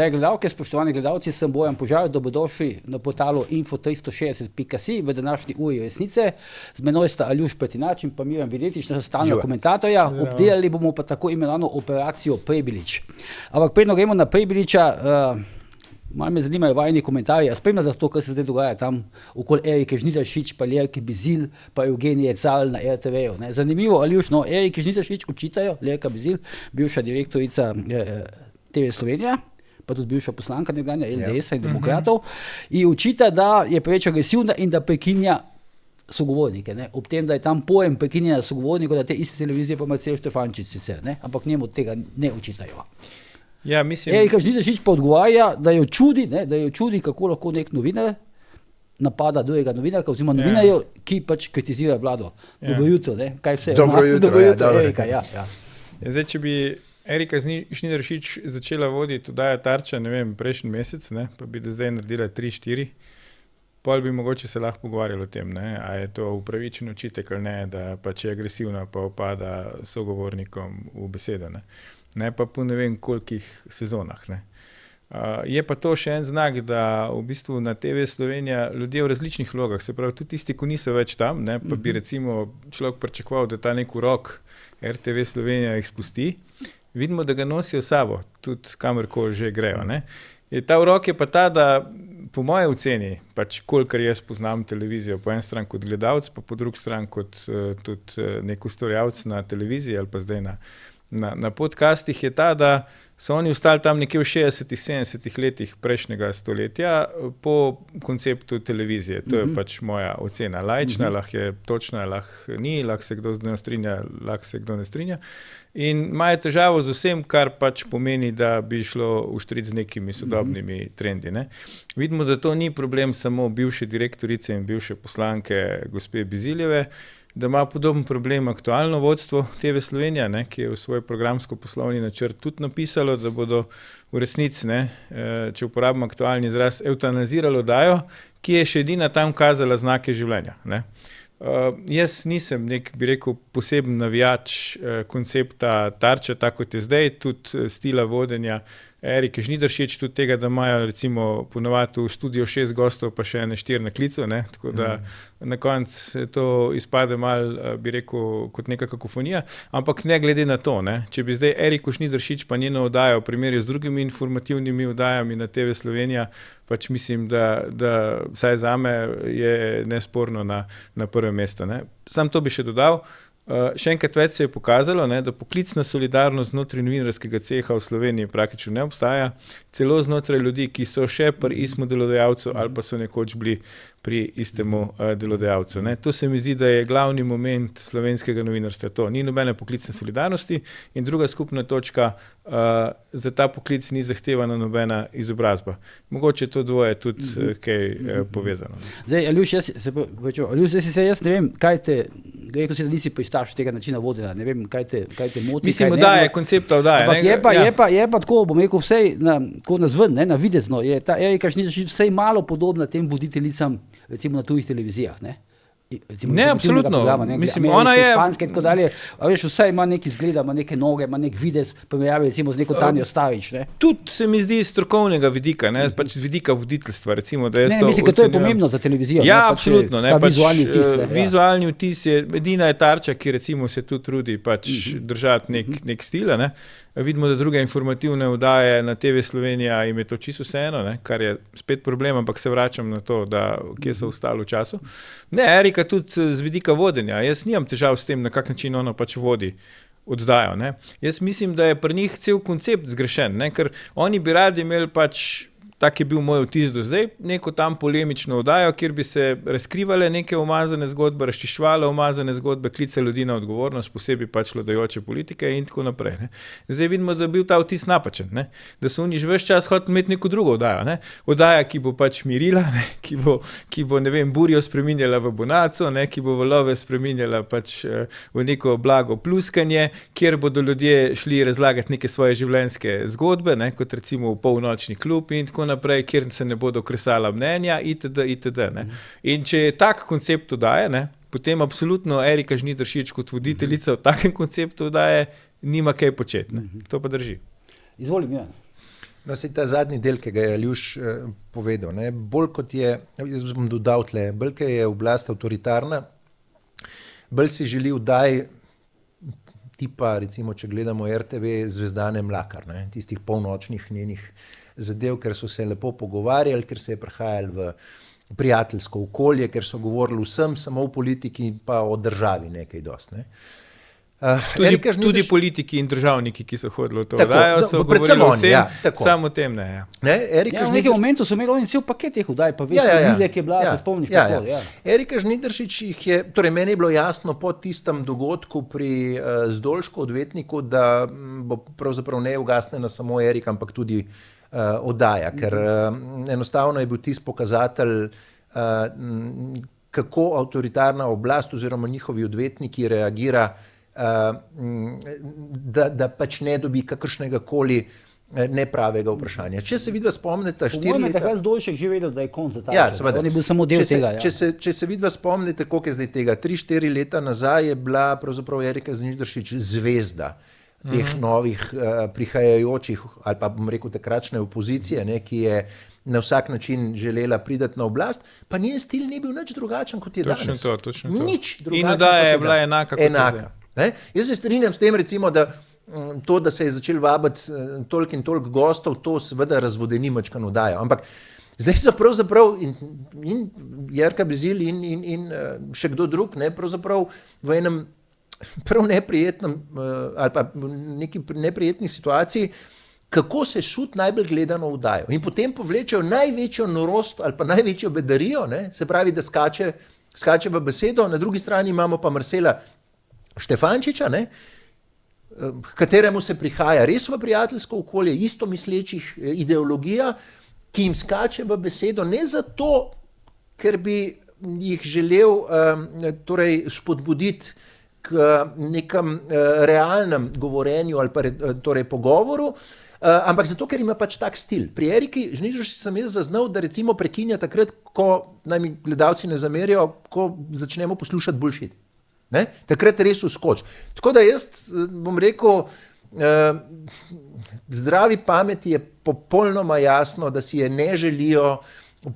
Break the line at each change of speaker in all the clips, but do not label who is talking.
Zdaj, gledalke, spoštovani gledalci, sem Bojan Požar, dobrodošli na portalu info360.si v današnji uri resnice. Z menoj sta Aljuš Pretinač in pa Miran Videtič, naša stalna komentatorja. Obdelali bomo pa tako imenovano operacijo Prebilič. Ampak predno gremo na Prebiliča, malo me zanimajo vajni komentarji, a spremlja za to, kar se zdaj dogaja tam okoli Erike Žnidaršič, pa Lerke Bizilj, pa Evgenije Cal na RTV-ju. Zanimivo, Aljuš, no, Erike Žnidaršič očitajo, Lerka Bizilj, bivša direktorica TV Slovenija, pa tudi bivša poslanka nekdanja LDS-a in demokratov, in očita, da je preveč agresivna in da prekinja sogovornike. Ne? Ob tem, da je tam pojem prekinjanja sogovornikov, da te iste televizije pa Marcel Štefančič sicer, ne? Ampak njemu tega ne očitajo.
Ja, mislim...
Erika Žnidaršič pa odgovarja, da jo čudi, kako lahko nek novinar napada drugega novinarka oziroma novinarjev, ki pač kritizira vlado. Dobro jutro, ne? Kaj vse?
Dobro jutro,
Erika, ja.
Zdaj, če bi Erika Žnidaršič začela voditi oddajo Tarča, ne vem, prejšnji mesec, ne, pa bi do zdaj naredila 3-4, pol bi mogoče se lahko pogovarjali o tem, ne, a je to upravičen očitek ali ne, da pač je agresivna pa opada sogovornikom v besedo, ne pa po ne vem kolikih sezonah, ne. Je pa to še en znak, da v bistvu na TV Slovenija ljudje v različnih vlogah, se pravi tudi tisti, ko niso več tam, ne, pa bi recimo človek pričakoval, da ta nek urok RTV Slovenija jih spusti, vidimo, da ga nosijo s sabo, tudi kamorkoli že grejo, ne. Ta urok je pa ta, da po moje oceni, pač kolikor jaz poznam televizijo, po en stran kot gledalec, pa po drug stran kot tudi nek ustvarjalec na televiziji ali pa zdaj na podcastih, je ta, da so oni ostali tam nekje v 60-ih, 70-ih letih prejšnjega stoletja po konceptu televizije. To je pač moja ocena. Laična, lahko je točna, lahko ni, lahko se kdo z njo strinja, lahko se kdo ne strinja. In imajo težavo z vsem, kar pač pomeni, da bi šlo uštrit z nekimi sodobnimi trendi. Ne? Vidimo, da to ni problem samo bivše direktorice in bivše poslanke gospe Biziljeve, da ima podoben problem aktualno vodstvo TV Slovenija, ne, ki je v svoj programsko-poslovni načrt tudi napisalo, da bodo v resnici, ne, če uporabimo aktualni izraz, evtanaziralo oddajo, ki je še edina tam kazala znake življenja. Ne. Jaz nisem nek, bi rekel, poseben navijač koncepta Tarča, tako kot je zdaj, tudi stila vodenja Erike Žnidaršič, tudi tega, da imajo recimo ponovadi v studiu 6 gostov, pa še ene 4 na klicu, ne, tako da na koncu to izpade malo, bi rekel, kot neka kakofonija, ampak ne glede na to, ne, če bi zdaj Eriko Žnidaršič pa njeno oddajo v primerju z drugimi informativnimi oddajami na TV Slovenija, pač mislim, da vsaj zame je nesporno na prvem mestu. Ne. Sam to bi še dodal. Še enkrat več se je pokazalo, ne, da poklicna solidarnost znotraj novinarskega ceha v Sloveniji praktično ne obstaja, celo znotraj ljudi, ki so še pri istem delodajalcu ali pa so nekoč bili pri istemu delodajalcu. Ne. To se mi zdi, da je glavni moment slovenskega novinarstva. To ni nobene poklicne solidarnosti in druga skupna točka, za ta poklic ni zahtevana nobena izobrazba. Mogoče to dvoje tudi kaj povezano.
Zdaj, Aljuš, jaz ne vem, kaj te, rekel si, da nisi pristaš tega načina vodenja, ne vem, kaj te moti.
Mislim, oddaje, koncepta oddaje.
Ampak je pa tako, bom rekel, vsej nazven, na videzno, je ta Erika Žnidaršič vsej malo podobna tem voditeljicam, recimo na tujih televizijah, ne? Recimo,
ne, absolutno. Mislim,
ona je španske, tako dalje. A veš, vse ima neki izgled, ima neke noge, ima nek videz, primerjavi recimo z neko Tanjo Stavič, ne?
Tudi se mi zdi strokovnega vidika, ne, pač z vidika voditeljstva, recimo, da jaz
mislim, da to je pomembno za televizijo.
Ja,
ne,
absolutno, ne,
pač vizualni vtis.
Vizualni vtis je, edina je Tarča, ki recimo se tudi trudi pač držati nek stil, ne. Vidimo, da druge informativne oddaje na TV Slovenija jim je to čisto vseeno, ne, kar je spet problem, ampak se vračam na to, da kje so ostali v času. Ne, Erika tudi z vidika vodenja. Jaz nimam težav s tem, na kak način ona pač vodi oddajo. Ne. Jaz mislim, da je pri njih cel koncept zgrešen, ne, ker oni bi radi imeli pač, tak je bil moj vtis do zdaj, neko tam polemično oddajo, kjer bi se razkrivale neke umazane zgodbe, razčiščevale umazane zgodbe, klice ljudi na odgovornost, posebej pač vladajoče politike in tako naprej. Ne. Zdaj vidimo, da je bil ta vtis napačen, ne. Da so oni že ves čas hoteli imeti neko drugo oddajo. Ne. Oddaja, ki bo pač mirila, ne. Ki bo, ne vem, burjo spreminjala v bonaco, ne. Ki bo valove spreminjala pač v neko blago pluskanje, kjer bodo ljudje šli razlagati neke svoje življenjske zgodbe, ne. Kot recimo v Polnočni klub in tako naprej, kjer se ne bodo kresala mnenja, itd. Ne. In če je tak koncept oddaje, ne, potem absolutno Erika Žnidaršič kot voditeljica v takem konceptu oddaje nima kaj početi. Ne. To pa drži.
Izvoli, Miran.
No, se ta zadnji del, ki ga je Aljuš povedal, ne, bolj kot je, jaz bom dodal tle, bolj kot je oblast avtoritarna, bolj si želi vdaj tipa, recimo, če gledamo RTV, Zvezdane Mlakar, ne, tistih polnočnih njenih zadev, ker so se lepo pogovarjali, ker se je prihajali v prijateljsko okolje, ker so govorili vsem, samo o politiki pa o državi nekaj dosti. Ne.
Tudi politiki in državniki, ki so hodili v to oddajo, so govorili vsem, samo o tem ne.
V nekem momentu so imeli oni cel paket teh oddaj, pa veš, ki je bila, se spomniš kako.
Erika Žnidaršič jih je, torej meni je bilo jasno po tistem dogodku pri Zdolšku odvetniku, da bo pravzaprav ne ugasnena samo Erika, ampak tudi oddaja, ker enostavno je bil tisti pokazatelj, kako avtoritarna oblast oziroma njihovi odvetniki reagira, da pač ne dobi kakršnega koli nepravega vprašanja. Če se vidva spomnite 4 leta...
Takrat Zdolšek že vedel, da je konc za ta.
Ja, seveda.
On je bil samo del tega.
Če se vidva spomnite, koliko je zdaj tega, 3-4 leta nazaj je bila pravzaprav Erika Žnidaršič zvezda teh novih prihajajočih, ali pa bom rekel takratne opozicije, ne, ki je na vsak način želela priti na oblast, pa njen stil ni bil nič drugačen, kot je danes.
Točno to.
Nič drugačen,
in oddaja je bila enaka, kot je zdaj.
Jaz se strinjam s tem, recimo, da to, da se je začel vabiti toliko in toliko gostov, to seveda razvodeni mačkano oddajo, ampak zdaj so pravzaprav in Jerka Bezil in še kdo drug, ne, pravzaprav v enem prav neprijetnem ali pa neki neprijetni situaciji, kako se šut najbolj gledano vdajo. In potem povlečejo največjo norost ali pa največjo bedarijo, ne, se pravi, da skače v besedo, na drugi strani imamo pa Marcela Štefančiča, ne, kateremu se prihaja res v prijateljsko okolje, isto mislečih ideologija, ki jim skače v besedo ne zato, ker bi jih želel torej spodbuditi k nekem realnem govorenju ali pa torej pogovoru, ampak zato, ker ima pač tak stil. Pri Eriki Žnidaršič sem jaz zaznal, da recimo prekinja takrat, ko naj mi gledalci ne zamerijo, ko začnemo poslušati bullshit. Ne? Takrat res uskoč. Tako da jaz bom rekel, zdravi pameti je popolnoma jasno, da si je ne želijo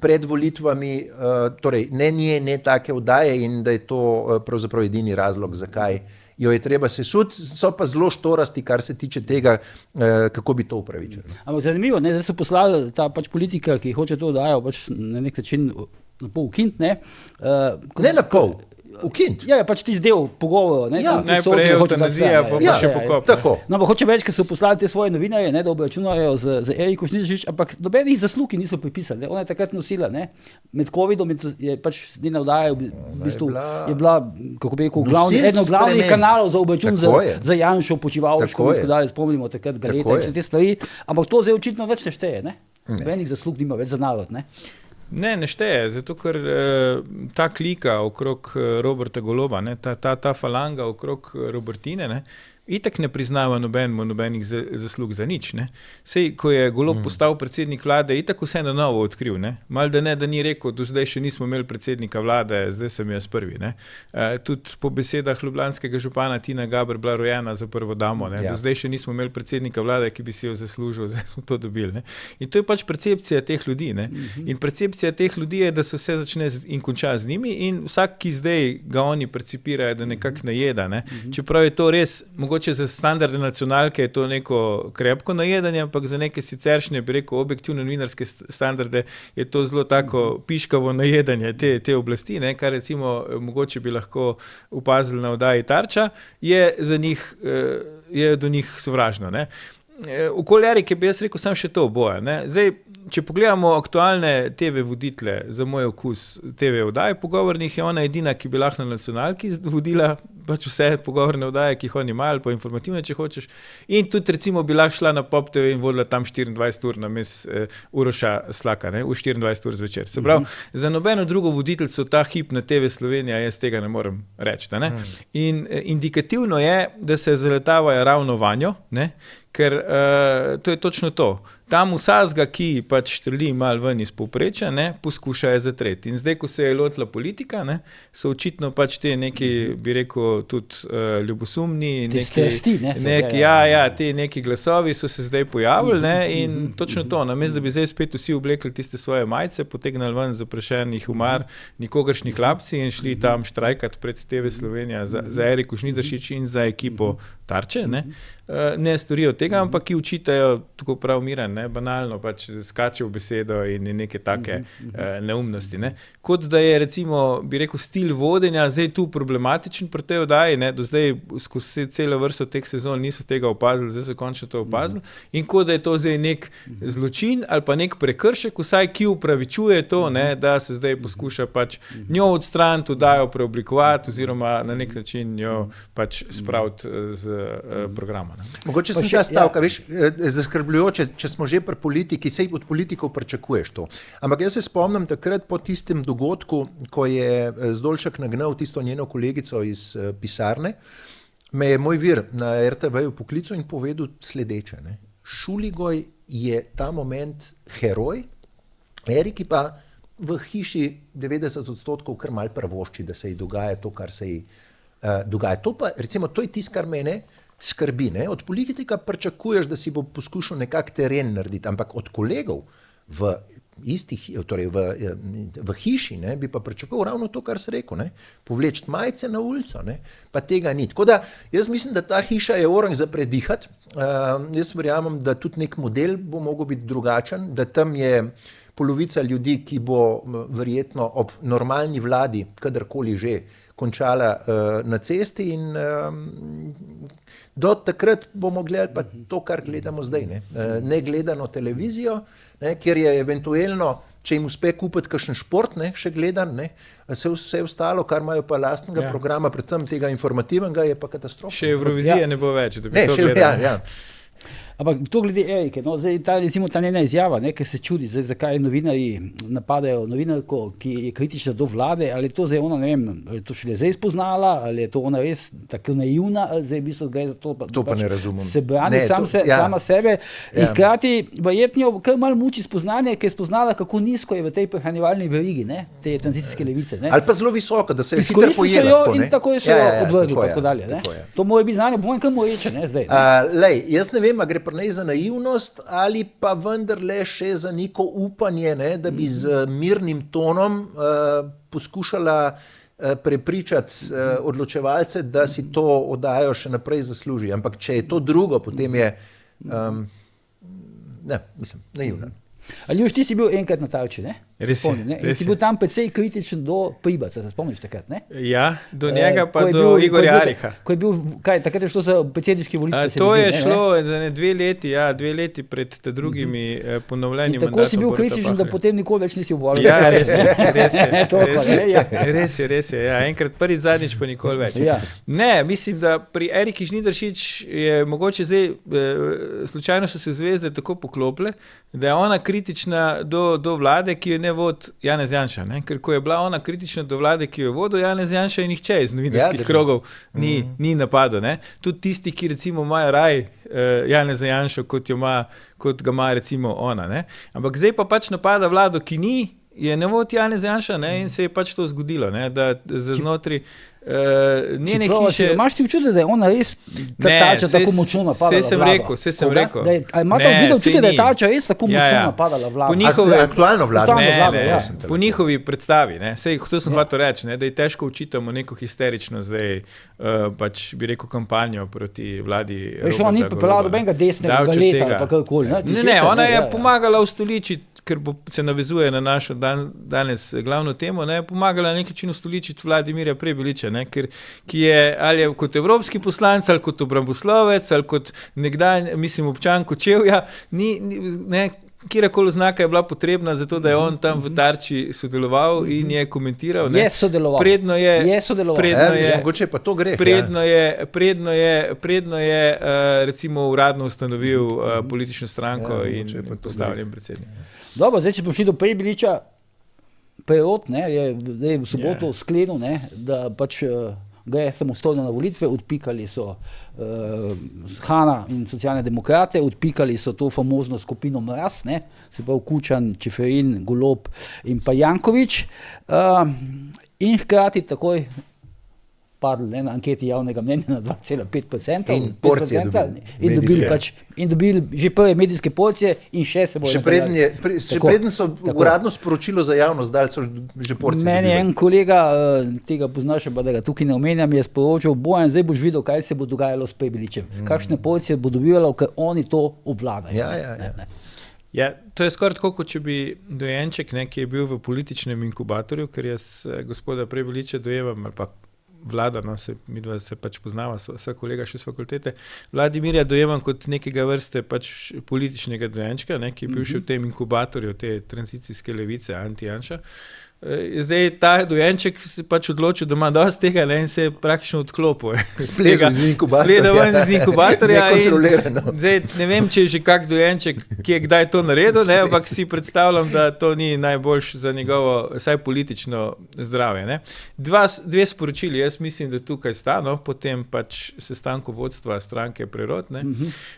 pred volitvami, torej ne nje, ne take oddaje in da je to pravzaprav edini razlog, zakaj jo je treba sesuti, so pa zelo štorasti, kar se tiče tega, kako bi to upravičili.
Ampak zanimivo, ne, zdaj so poslali ta pač politika, ki hoče to oddajo pač na nek način na pol ukint, ne?
Ne na pol. Ukint.
Ja, pač tisti del pogovora.
Najprej eutanazija, pa še pokop.
No, pa hoče več, ker so poslali te svoje novinarje, ne, da obračunajo z Eriko Žnidaršič, ampak nobenih zaslug niso pripisali. Ona je takrat nosila, ne, med covidom je pač njena oddaja v bistvu je bila, kako bi rekel, eno glavnih kanalov za obračun za Janšo, Počivalško, spomnimo takrat Galeta in vse te stvari, ampak to zdaj očitno več ne šteje, ne. Nobenih zaslug nima več za narod, ne.
Ne šteje, zato ker ta klika okrog Roberta Goloba, ne, ta falanga okrog Robertine, ne, itak ne priznava nobenih zaslug za nič. Ne. Sej, ko je Golob postal predsednik vlade, itak vse na novo odkril. Ne. Mal da ni rekel, do zdaj še nismo imeli predsednika vlade, zdaj sem jaz prvi. Ne. Tudi po besedah ljubljanskega župana Tina Gaber bila rojena za prvo damo. Ne. Do zdaj še nismo imeli predsednika vlade, ki bi si jo zaslužil, zdaj smo to dobili. Ne. In to je pač percepcija teh ljudi. Ne. In percepcija teh ljudi je, da se vse začne in konča z njimi in vsak, ki zdaj ga oni percipirajo, da nekako najeda. Ne. Čeprav je to res, mogoče za standardne nacionalke je to neko krepko najedanje, ampak za neke siceršnje, bi rekel, objektivne novinarske standarde je to zelo tako piškavo najedanje te oblasti, ne, kar recimo mogoče bi lahko opazili na oddaji Tarča, je do njih sovražno. Ne. Okoli Erike bi jaz rekel sam še to oboje. Ne. Zdaj, če pogledamo aktualne TV voditelje, za moj okus TV oddaj pogovornih, je ona edina, ki bi lahko na nacionalki vodila pač vse pogovorne oddaje, ki jih oni imajo, pa informativne, če hočeš. In tudi recimo bi lahko šla na Pop TV in vodila tam 24 ur names Uroša Slaka, ne, v 24 ur zvečer. Se pravi, za nobeno drugo voditeljstvo ta hip na TV Slovenija, jaz tega ne morem reči. Ne. In indikativno je, da se zaletavajo ravno vanjo, ne, ker to je točno to. tam vsazga, ki pač streli malo ven iz povprečja, poskušajo zatreti. In zdaj, ko se je lotila politika, so očitno pač te neki, bi rekel, tudi ljubosumni, te neki glasovi so se zdaj pojavili, in točno to, namesto da bi zdaj spet vsi oblekli tiste svoje majice, potegnali ven zaprašenih umar, nikogaršnih hlapci in šli tam štrajkati pred TV Slovenija za Eriko Žnidaršič in za ekipo Tarče, ne storijo tega, ampak ki učitajo, tako prav Miran, banalno, pač skače v besedo in neke take neumnosti. Kot da je, recimo, bi rekel, stil vodenja zdaj tu problematičen pri tej oddaji, do zdaj skozi celo vrsto teh sezon niso tega opazili, zdaj so končno to opazili, in kot da je to zdaj nek zločin ali pa nek prekršek, vsaj ki upravičuje to, da se zdaj poskuša pač njo odstraniti, oddajo preoblikovati oziroma na nek način jo pač spraviti z programa.
Mogoče sem ta stavka, veš, zaskrbljujoče, če smo že pri politiki, sej od politikov pričakuješ to. Ampak jaz se spomnim takrat po tistem dogodku, ko je Zdolšek nagnal tisto njeno kolegico iz pisarne, me je moj vir na RTV poklical in povedal sledeče. Šuligoj je ta moment heroj, Eriki pa v hiši 90% kar mal prvošči, da se ji dogaja to, kar se ji dogaja. To pa, recimo, to je tisto, kar mene skrbi. Od politika pričakuješ, da si bo poskušal nekak teren narediti, ampak od kolegov v hiši bi pa pričakoval ravno to, kar si rekel. Povleči majice na ulico, pa tega ni. Tako da jaz mislim, da ta hiša je orang za predihati. Jaz verjamem, da tudi nek model bo mogel biti drugačen, da tam je polovica ljudi, ki bo verjetno ob normalni vladi, kadarkoli že, končala na cesti in do takrat bomo gledali pa to, kar gledamo zdaj. Ne gledano televizijo, kjer je eventuelno, če jim uspe kupiti kakšen šport, še gledan, vse ostalo, kar imajo pa lastnega programa, predvsem tega informativnega, je pa katastrofa.
Še Evrovizije ne bo več, da bi to gledali.
Ampak to glede Erike, zdaj ta njena izjava, ker se čudi, zdaj, zakaj novinarji napadajo novinarko, ki je kritična do vlade, ali je to zdaj ona, ne vem, ali je to šele zdaj spoznala, ali je to ona res tako naivna, ali zdaj v bistvu gre za to,
to pa ne razumem.
Se brani sama sebe in hkrati verjetno kar malo muči spoznanje, ker je spoznala, kako nizko je v tej prehranjevalni verigi, te tranzicijske levice.
Ali pa zelo visoko, da se je hitro pojela.
Izkoristili so jo in tako so jo odvrgli, tako dalje. To mora biti znanje, bom kar moreče, zdaj.
Lej, jaz ne vem, a gre pri za naivnost ali pa vendarle še za neko upanje, da bi z mirnim tonom poskušala prepričati odločevalce, da si to oddajo še naprej zasluži. Ampak če je to drugo, potem je naivno.
Aljuš, ti si bil enkrat na Tarči, ne?
Res je.
In si bil tam precej kritičen do Pribaca, se spomniš takrat, ne?
Ja, do njega pa do Igorja Ariha.
Ko je bil, takrat je šlo za predsedniške volitve?
To je šlo za 2 leti pred drugimi ponovljenimi mandatom.
Tako si bil kritičen, da potem nikoli več nisi obvalil.
Ja, res je. Enkrat prvi, zadnjič pa nikoli več. Ne, mislim, da pri Eriki Žnidaršič je mogoče zdaj, slučajno so se zvezde tako poklopile, da je ona kritična do vlade, ki jo ne vodi Janez Janša. Ker ko je bila ona kritična do vlade, ki jo je vodil Janez Janša, in nihče iz novinarskih krogov ni napadel. Tudi tisti, ki recimo imajo raj Janeza Janša, kot ga ima recimo ona. Ampak zdaj pa pač napada vlado, ki je ne vodi Janez Janša, in se je pač to zgodilo, da znotraj njene hiše...
Imaš ti občutek, da je ona res Tarča tako močno napadala vlado?
Vse sem rekel.
Ima ta občutek, da je Tarča res tako močno napadala vlado?
Aktualno vlado.
Po njihovi predstavi. To sem hotel reči, da je težko učitamo neko histerično zdaj, pač bi rekel, kampanjo proti vladi.
Veš, ona ni pripeljala dobenega desnega galeta ali pa karkoli.
Ne, ona je pomagala ustoličiti, ker se navezuje na našo danes glavno temo, pomagala na nek način ustoličiti Vladimirja Prebiliča, ki je ali kot evropski poslanec, ali kot obramboslovec, ali kot občan Kočevja, kjerkoli oznaka je bila potrebna za to, da je on tam v Tarči sodeloval in je komentiral.
Je sodeloval.
Mogoče pa to gre.
Predno je recimo uradno ustanovil politično stranko in postavljen predsednik.
Dobro, zdaj, če smo šli do Prebiliča, Prerod je v soboto sklenil, da pač gre samostojno na volitve, odpikali so Hana in socialne demokrate, odpikali so to famozno skupino Mraz, ne, se pravi Kučan, Čeferin, Golob in pa Janković, in hkrati takoj padli na anketi javnega mnenja na 2,5%.
In porcije dobili.
In dobili že prve medijske porcije in še se bojo.
Še preden so uradno sporočilo za javnost, dali so že porcije.
Meni je en kolega, tega poznaš, pa da ga tukaj ne omenjam, je sporočil, Bojan, zdaj boš videl, kaj se bo dogajalo s Prebiličem. Kakšne porcije bo dobivalo, ker oni to obvladajo.
Ja.
Ja, to je skoraj tako, kot če bi dojenček, ki je bil v političnem inkubatorju, ker jaz gospoda Prebiliča dojemam, ali pa Vlada, no, midva se pač poznava, vsa kolega še z fakultete. Vladimirja dojemam kot nekega vrste pač političnega dojenčka, ki je bil še v tem inkubatorju te tranzicijske levice, Anti-Janša. Zdaj ta dojenček se pač odločil, da ima dosti tega, in se je praktično odklopil.
Splezal iz inkubatorja.
Splezal ven iz inkubatorja.
Nekontrolirano.
Zdaj ne vem, če je že kak dojenček, ki je kdaj to naredil, ampak si predstavljam, da to ni najboljš za njegovo, vsaj politično zdravje. Ne. Dve sporočili, jaz mislim, da tukaj sta, po tem pač sestanku vodstva stranke Prerod.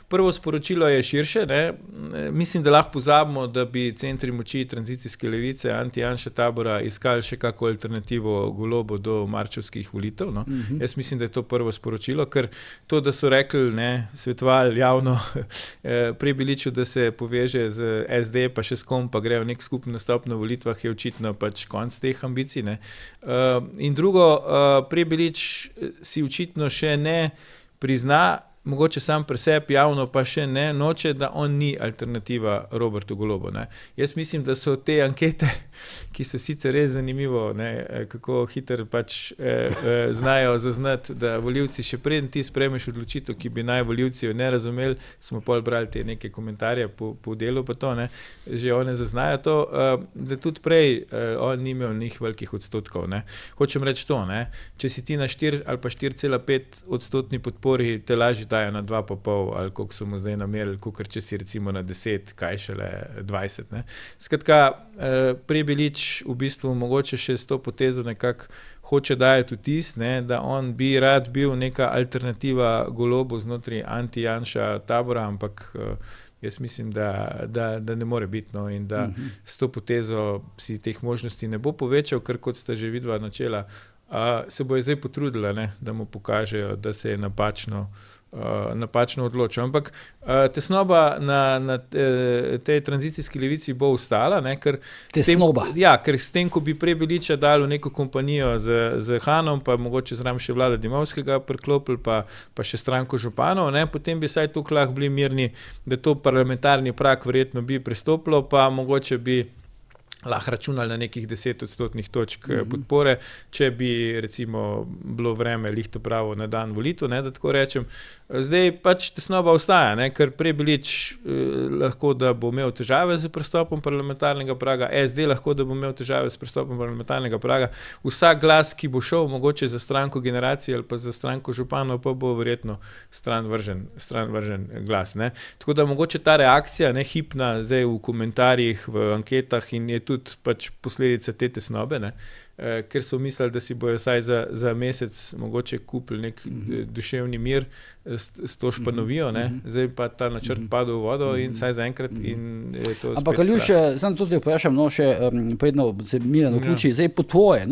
Prvo sporočilo je širše, mislim, da lahko pozabimo, da bi centri moči tranzicijske levice, Anti-Janša tabora iskali še kako alternativo Golobu do marčevskih volitev. Jaz mislim, da je to prvo sporočilo, ker to, da so rekli, svetovali javno Prebiliču, da se poveže z SD, pa še s kom, pa grejo nek skupni nastop na volitvah, je očitno pač konc teh ambicij. In drugo, Prebilič si očitno še ne prizna, mogoče sam pri sebi javno pa še ne noče, da on ni alternativa Robertu Golobu. Jaz mislim, da so te ankete, ki so sicer res zanimivo, kako hitro pač znajo zaznati, da volivci še preden ti sprejmeš odločitev, ki bi naj volivci jo ne razumeli, smo pol brali te neke komentarje po delu pa to, že one zaznajo to, da tudi prej on ni imel njih velikih odstotkov. Hočem reči to, če si ti na 4 ali pa 4,5% podpori, te lažje dajo na 2,5 ali koliko so mu zdaj namerili, kakor če si recimo na 10, kaj šele 20. Skratka, Prebilič v bistvu mogoče še s to potezo nekako hoče dajati vtis, da on bi rad bil neka alternativa Golobu znotraj Anti-Janša tabora, ampak jaz mislim, da ne more biti, in da s to potezo si teh možnosti ne bo povečal, ker kot sta že vidva načela, se bojo zdaj potrudila, da mu pokažejo, da se je napačno odločil. Ampak tesnoba na tej tranzicijski levici bo ostala, ker s tem, ko bi Prebiliča dali v neko kompanijo z Hanom, pa mogoče zraven še Vlada Dimovskega priklopili, pa še stranko županov, potem bi saj tukaj lahko bili mirni, da to parlamentarni prag verjetno bi prestopilo, pa mogoče bi lahko računali na nekih 10% točk podpore, če bi recimo bilo vreme lihto pravo na dan volitev, da tako rečem. Zdaj pač tesnoba ostaja, ker Prebilič lahko, da bo imel težave z prestopom parlamentarnega praga, SD lahko, da bo imel težave s prestopom parlamentarnega praga. Vsak glas, ki bo šel mogoče za stranko generacije ali pa za stranko županov, pa bo verjetno stran vržen glas. Tako da mogoče ta reakcija, hipna zdaj v komentarjih, v anketah in je tudi pač posledica te tesnobe, ker so mislili, da si bojo vsaj za mesec mogoče kupili nek duševni mir s to španovijo, zdaj pa ta načrt padel v vodo in vsaj zaenkrat in je to spet
ampak Aljuš, samo to te vprašam, še predno se Miran vključi, zdaj po tvoje,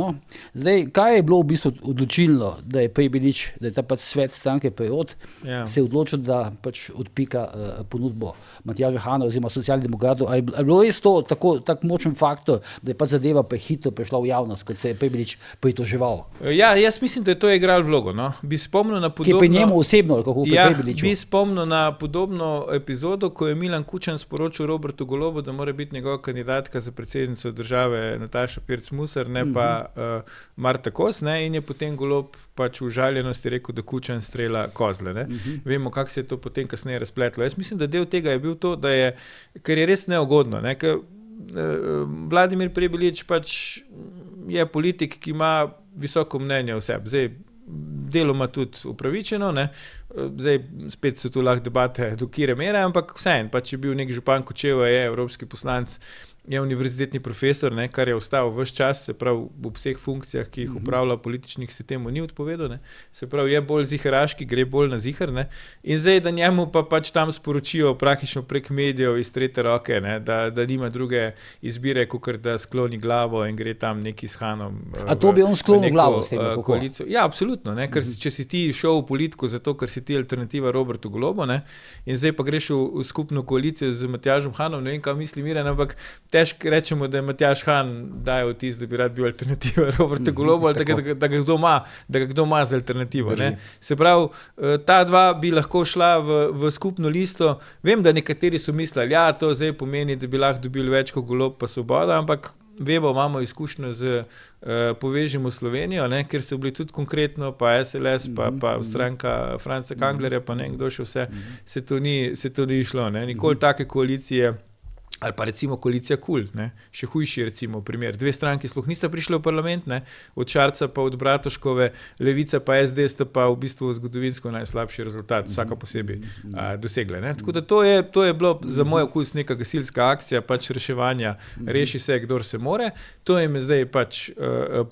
zdaj, kaj je bilo v bistvu odločilno, da je Prebilič, da je ta pač svet stranke Prerod se odločil, da pač odpika ponudbo Matjaža Hana oziroma socialnih demokratov, ali je bilo res to tak močen faktor, da je pač zadeva prehitro prišla v javnost, kot se je Prebilič pritoževal?
Ja, jaz mislim, da je to igral vlogo, Bi spomnil na podobno...
Ki je pri njemu osebno,
bi spomnil na podobno epizodo, ko je Milan Kučan sporočil Robertu Golobu, da mora biti njegova kandidatka za predsednico države Nataša Pirc Musar, ne pa Marta Kos, in je potem Golob pač v žaljenosti rekel, da Kučan strela kozle. Vemo, kako se je to potem kasneje razpletlo. Jaz mislim, da del tega je bil to, ker je res neugodno. Ker Vladimir Prebilič pač je politik, ki ima visoko mnenje o sebi. Zdaj, deloma tudi upravičeno, zdaj spet so tu lahko debate do kire mere, ampak vseeno, pač je bil nek župan Kočevja, je evropski poslanec, je univerzitetni profesor, ne, kar je ostal ves čas, se pravi v vseh funkcijah, ki jih upravlja političnih, se temu ni odpovedal, ne. Se pravi, je bolj ziheraški, gre bolj na zihar, ne. In zdaj, da njemu pa pač tam sporočijo praktično prek medijev iz tretje roke, ne, da nima druge izbire, kakor da skloni glavo in gre tam neki s Hanom.
A to bi on sklonil glavo s tem,
koalicijo. Ja, absolutno, ne, ker če si ti šel v politiko zato, ker si ti alternativa Robertu Golobu, ne, in zdaj pa greš v skupno koalicijo z Matjažem Hanom, ne vem, kaj misli Miran, ampak težko rečemo, da je Matjaž Han daje vtis, da bi rad bil alternativa Roberta Golobu, ali da ga kdo ima za alternativo. Ne. Se pravi, ta dva bi lahko šla v skupno listo. Vem, da nekateri so mislili, ja, to zdaj pomeni, da bi lahko dobili več kot Golob pa Svoboda, ampak vemo, imamo izkušnjo z Povežimo Slovenijo, ne, ker so bili tudi konkretno, pa SLS, pa stranka Franca Kanglerja, pa ne kdo še vse, se to ni išlo. Ne. Nikoli take koalicije, ali pa recimo koalicija KUL, ne, še hujši recimo primer. Dve stranki sploh nista prišli v parlament, ne, od Šarca pa od Bratuškove, Levica pa SD sta pa v bistvu zgodovinsko najslabši rezultat, vsaka posebej dosegle. Ne. Tako da to je bilo za moj okus neka gasilska akcija, pač reševanja, reši se, kdor se more. To jim je zdaj pač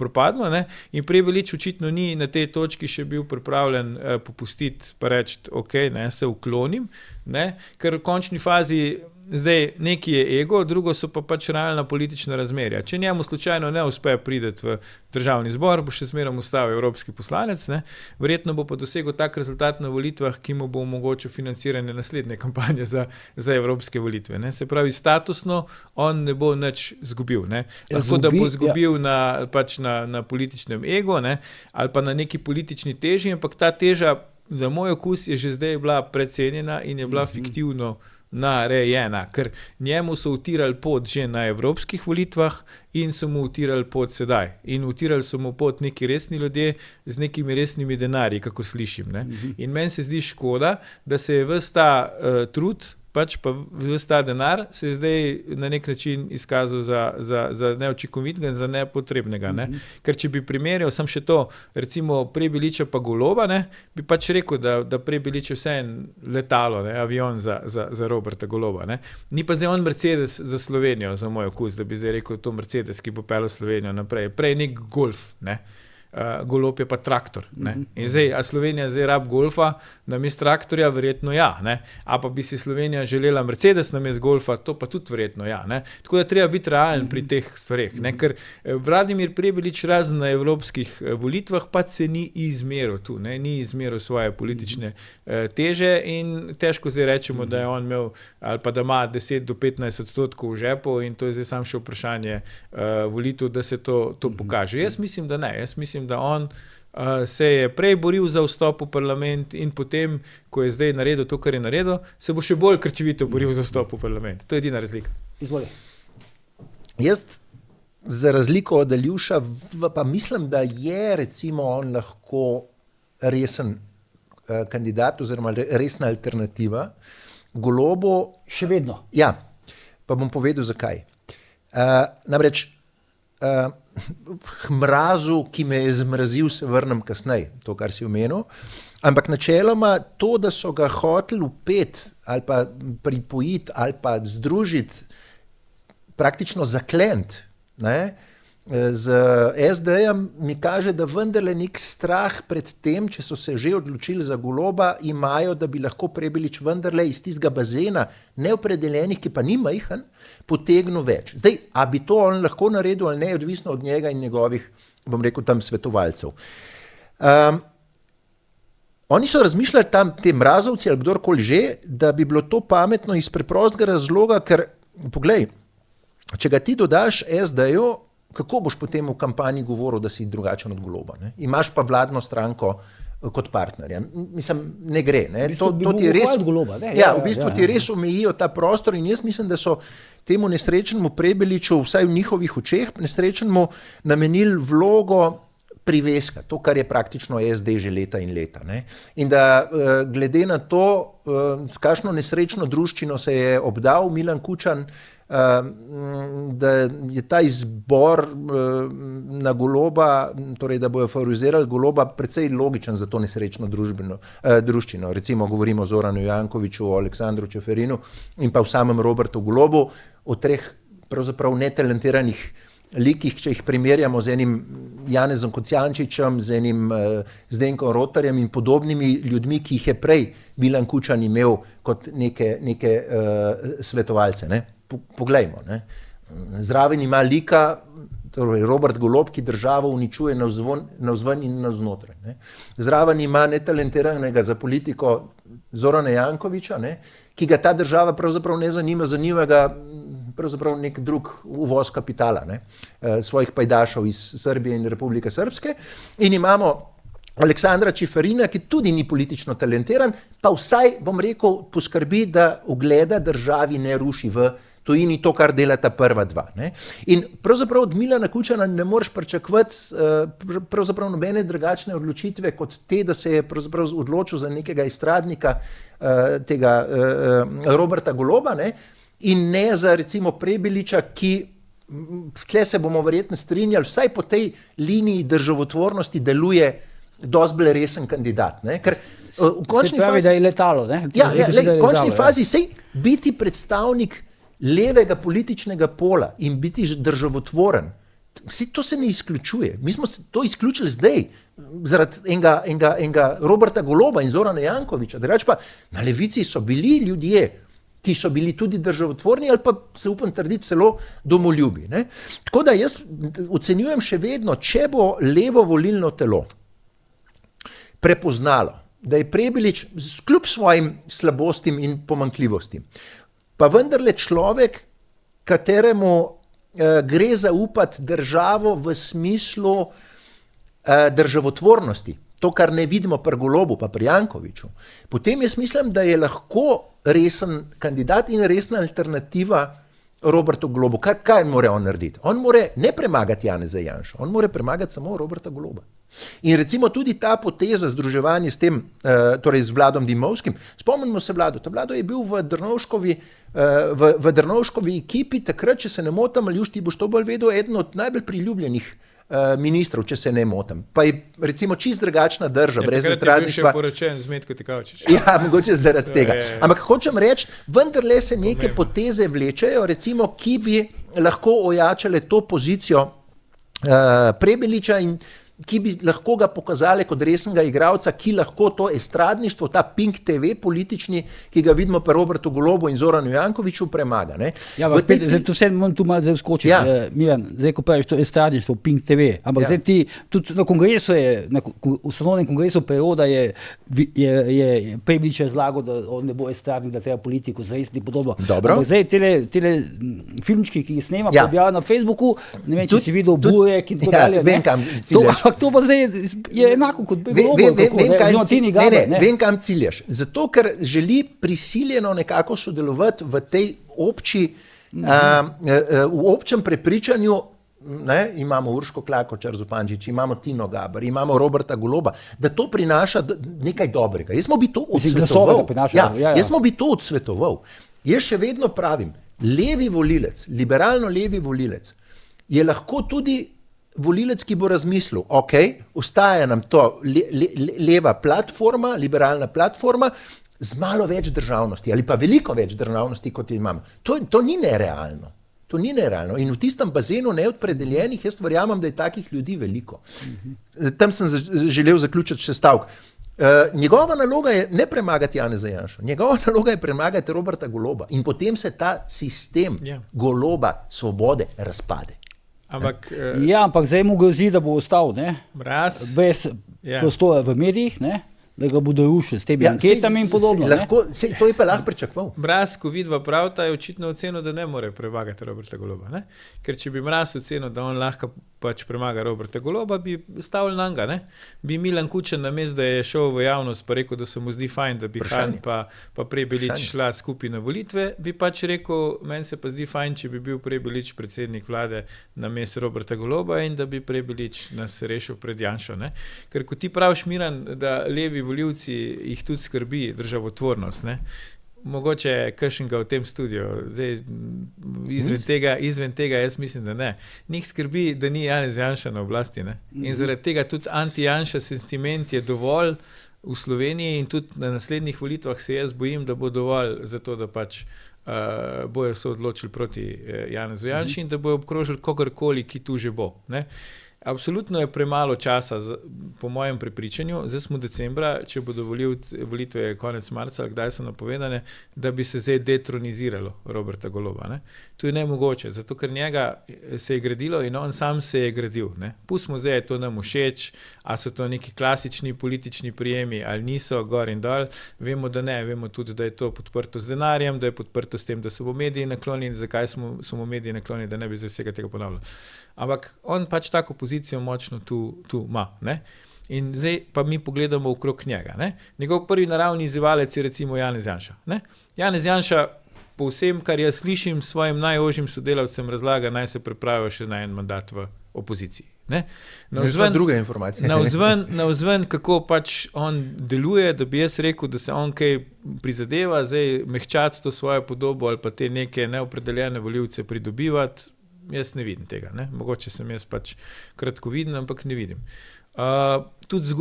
propadlo, ne, in Prebilič očitno ni na tej točki še bil pripravljen popustiti, pa reči, ok, ne, se uklonim, ne, ker v končni fazi zdaj neki je ego, drugo so pa pač realna politična razmerja. Če njemu slučajno ne uspe priti v državni zbor, bo še zmeraj ostal evropski poslanec, ne? Verjetno bo pa dosegel tak rezultat na volitvah, ki mu bo omogočil financiranje naslednje kampanje za evropske volitve. Ne? Se pravi, statusno on ne bo nič zgubil. Ne? Lahko da bo zgubil na političnem ego, ne? Ali pa na neki politični teži, ampak ta teža za moj okus je že zdaj bila precenjena in je bila fiktivno narejena, ker njemu so utirali pot že na evropskih volitvah in so mu utirali pot sedaj. In utirali so mu pot neki resni ljudje z nekimi resnimi denarji, kako slišim. Ne? In meni se zdi škoda, da se je ves ta trud, pač pa ves ta denar se je zdaj na nek način izkazal za neučinkovitega in za nepotrebnega. Ne? Ker če bi primerjal sam še to, recimo Prebiliča pa Goloba, ne, bi pač rekel, da Prebilič je vseeno letalo, ne, avion za Roberta Goloba. Ne? Ni pa zdaj on Mercedes za Slovenijo, za moj okus, da bi zdaj rekel to Mercedes, ki bo peljal Slovenijo naprej. Prej nek Golf, ne. Golob je pa traktor. Ne? In zdaj, a Slovenija zdaj rab Golfa namesto traktorja? Verjetno ja. Ne? A pa bi si Slovenija želela Mercedes namesto Golfa? To pa tudi verjetno ja. Ne? Tako da treba biti realen pri teh stvareh. Ne? Ker Vladimir Prebilič razen na evropskih volitvah pa se ni izmeril tu. Ne? Ni izmeril svoje politične teže in težko zdaj rečemo, da je on imel ali pa da ima 10 do 15% v žepu in to je zdaj samo še vprašanje volitev, da se to pokaže. Jaz mislim, da ne. Jaz mislim, da on se je prej boril za vstop v parlament in potem, ko je zdaj naredil to, kar je naredil, se bo še bolj krčevito boril za vstop v parlament. To je edina razlika.
Izvoli.
Jaz za razliko od Aljuša pa mislim, da je recimo on lahko resen kandidat oziroma resna alternativa Golobu.
Še vedno.
Ja, pa bom povedal zakaj. Namreč mrazu, ki me je zmrazil, se vrnem kasneje, to, kar si omenil. Ampak načeloma to, da so ga hoteli vpeti ali pa pripojiti ali pa združiti, praktično zaklent, ne, z SD-jem, mi kaže, da vendarle nek strah pred tem, če so se že odločili za Goloba, imajo, da bi lahko Prebilič vendarle iz tistega bazena neopredeljenih, ki pa ni majhen, potegnil več. Zdaj, a bi to on lahko naredil ali ne, odvisno od njega in njegovih, bom rekel, tam svetovalcev. Oni so razmišljali tam, te mrazovci ali kdorkoli že, da bi bilo to pametno iz preprostega razloga, ker, poglej, če ga ti dodaš SD-ju, kako boš potem v kampanji govoril, da si drugačen od Goloba? Ne? Imaš pa vladno stranko kot partnerja. Mislim, ne gre. Ne? To ti res,
Goloba, ne?
Ja, v bistvu ti res omejijo ta prostor in jaz mislim, da so temu nesrečnemu Prebiliču, vsaj v njihovih očeh, nesrečnemu namenili vlogo priveska, to, kar je praktično SD že leta in leta. Ne? In da glede na to, s kakšno nesrečno druščino se je obdal Milan Kučan, da je ta izbor na Goloba, torej da bojo favorizirali Goloba, precej logičen za to nesrečno druščino. Recimo govorimo o Zoranu Jankoviću, o Aleksandru Čeferinu in pa v samem Robertu Golobu, o treh pravzaprav netalentiranih likih, če jih primerjamo z enim Janezom Kocijančičem, z enim Zdenkom Rotarjem in podobnimi ljudmi, ki jih je prej Milan Kučan imel kot neke svetovalce. Ne? Poglejmo. Ne? Zraven ima lika, torej Robert Golob, ki državo uničuje navzven in navznotraj. Ne? Zraven ima netalentiranega za politiko Zorana Jankovića, ne? Ki ga ta država pravzaprav ne zanima, zanima ga pravzaprav nek drug uvoz kapitala, ne? Svojih pajdašov iz Srbije in Republike Srpske. In imamo Aleksandra Čeferina, ki tudi ni politično talentiran, pa vsaj, bom rekel, poskrbi, da ugleda državi ne ruši v tujini to, kar delata prva dva. Ne? In pravzaprav od Milana Kučana ne moreš pričakovati pravzaprav nobene drugačne odločitve kot te, da se je pravzaprav odločil za nekega estradnika tega Roberta Goloba, ne? In ne za recimo Prebiliča, ki tle se bomo verjetno strinjali, vsaj po tej liniji državotvornosti deluje dosti bolj resen kandidat. Ne? Ker v končni
pravi,
fazi,
da je letalo. Ne?
v končni fazi sej biti predstavnik levega političnega pola in biti državotvoren, to se ne izključuje. Mi smo to izključili zdaj, zaradi enega Roberta Goloba in Zorana Jankovića. Drugače pa na levici so bili ljudje, ki so bili tudi državotvorni ali pa se upam trditi celo domoljubi. Ne? Tako da jaz ocenjujem še vedno, če bo levo volilno telo prepoznalo, da je Prebilič kljub svojim slabostim in pomanjkljivostim, pa vendarle človek, kateremu gre zaupati državo v smislu državotvornosti, to, kar ne vidimo pri Golobu pa pri Jankoviću, potem jaz mislim, da je lahko resen kandidat in resna alternativa Robertu Golobu. Kaj more on narediti? On more ne premagati Janeza Janšo, on more premagati samo Roberta Goloba. In recimo tudi ta poteza združevanja s tem, torej z Vladom Dimovskim, spomnimo se Vlado, ta Vlado je bil v Drnovškovi ekipi, takrat, če se ne motim, ali ti boš to bolj vedel, eden od najbolj priljubljenih ministrov, če se ne motim. Pa je recimo čist drugačna drža, brez netradništva.
Je bil še poročen z Metko Tikavčič.
Ja, mogoče zaradi tega. Ampak hočem reči, vendarle se neke poteze vlečejo, recimo, ki bi lahko ojačale to pozicijo Prebiliča in ki bi lahko ga pokazali kot resnega igralca, ki lahko to estradništvo, ta Pink TV politični, ki ga vidimo pri Robertu Golobu in Zoranu Jankoviću, premaga. Ne?
Ja, zdaj to vse moram tu malo zdaj vskočiti. Ja. Miran, zdaj ko praviš to estradništvo, Pink TV, ampak zdaj ti, tudi na kongresu je, na ustanovnem kongresu Peroda je Prebilič razlagal, da on ne bo estradnik, da treba politiko zresiti podobno.
Dobro.
Ampak zdaj tele filmčki, ki jih snema, objavljajo na Facebooku, ne vem, če si videl Burek in tako dalje.
Vem, kam ciljaš.
Ampak to pa zdaj je enako kot bi bilo.
Vem, kam ciljaš. Zato, ker želi prisiljeno nekako sodelovati v tej v občem prepričanju, ne, imamo Urško Klakočar Zupančič, imamo Tino Gaber, imamo Roberta Goloba, da to prinaša nekaj dobrega. Jaz smo bi to odsvetoval. Jaz smo bi to odsvetoval. Jaz še vedno pravim, levi volilec, liberalno levi volilec, je lahko tudi volilec, ki bo razmislil, ok, ostaja nam to leva platforma, liberalna platforma, z malo več državnosti ali pa veliko več državnosti, kot jo imamo. To ni nerealno. To ni nerealno. In v tistem bazenu neopredeljenih, jaz verjamem, da je takih ljudi veliko. Tam sem želel zaključiti še stavek. Njegova naloga je ne premagati Janeza Janšo, njegova naloga je premagati Roberta Goloba in potem se ta sistem Goloba svobode razpade.
Ampak
zdaj mu grozi, da bo ostal, ne? Brez prostora v medijih, ne? Da ga bodo rušili s temi anketami in podobno.
To je pa lahko pričakoval.
Mraz, ko vidva pravta, je očitno ocenil, da ne more premagati Roberta Goloba. Ne? Ker če bi Mraz ocenil, da on lahko pač premaga Roberta Goloba, bi stavili na njega. Bi Milan Kučan namesto, da je šel v javnost, pa rekel, da se mu zdi fajn, da bi Han pa Prebilič šla skupaj na volitve, bi pač rekel, meni se pa zdi fajn, če bi bil Prebilič predsednik vlade namesto Roberta Goloba in da bi Prebilič nas rešil pred Janšo. Ne? Ker ko ti praviš, Miran, da levi volivci jih tudi skrbi državotvornost, ne? Mogoče kakšnega v tem studiu. Zdaj, izven tega jaz mislim, da ne. Njih skrbi, da ni Janez Janša na oblasti. Ne? In zaradi tega tudi anti-Janša sentiment je dovolj v Sloveniji in tudi na naslednjih volitvah se jaz bojim, da bo dovolj za to, da pač bojo se odločili proti Janezu Janši in da bojo obkrožili kogarkoli, ki tu že bo. Ne? Absolutno je premalo časa, po mojem prepričanju, zdaj smo decembra, če bodo volitve konec marca, kdaj so napovedane, da bi se zdaj detroniziralo Roberta Goloba. Ne? To je nemogoče, zato ker njega se je gradilo in on sam se je gradil. Ne? Pustimo zdaj, je to nam všeč, a so to neki klasični politični prijemi ali niso, gor in dol, vemo, da ne, vemo tudi, da je to podprto z denarjem, da je podprto s tem, da so mediji naklonjeni, zakaj smo mediji naklonjeni, da ne bi za vsega tega ponavljali. Ampak on pač tako pozicijo močno tu ima. Ne? In zdaj pa mi pogledamo okrog njega. Ne? Njegov prvi naravni izzivalec je recimo Janez Janša. Ne? Janez Janša po vsem, kar jaz slišim, svojim najožjim sodelavcem razlaga, naj se pripravijo še na en mandat v opoziciji.
Druga informacija.
Navzven, kako pač on deluje, da bi jaz rekel, da se on kaj prizadeva, zdaj mehčati to svojo podobo ali pa te neke neopredeljene volivce pridobivati, jaz ne vidim tega. Ne? Mogoče sem jaz pač kratkoviden, ampak ne vidim. Tudi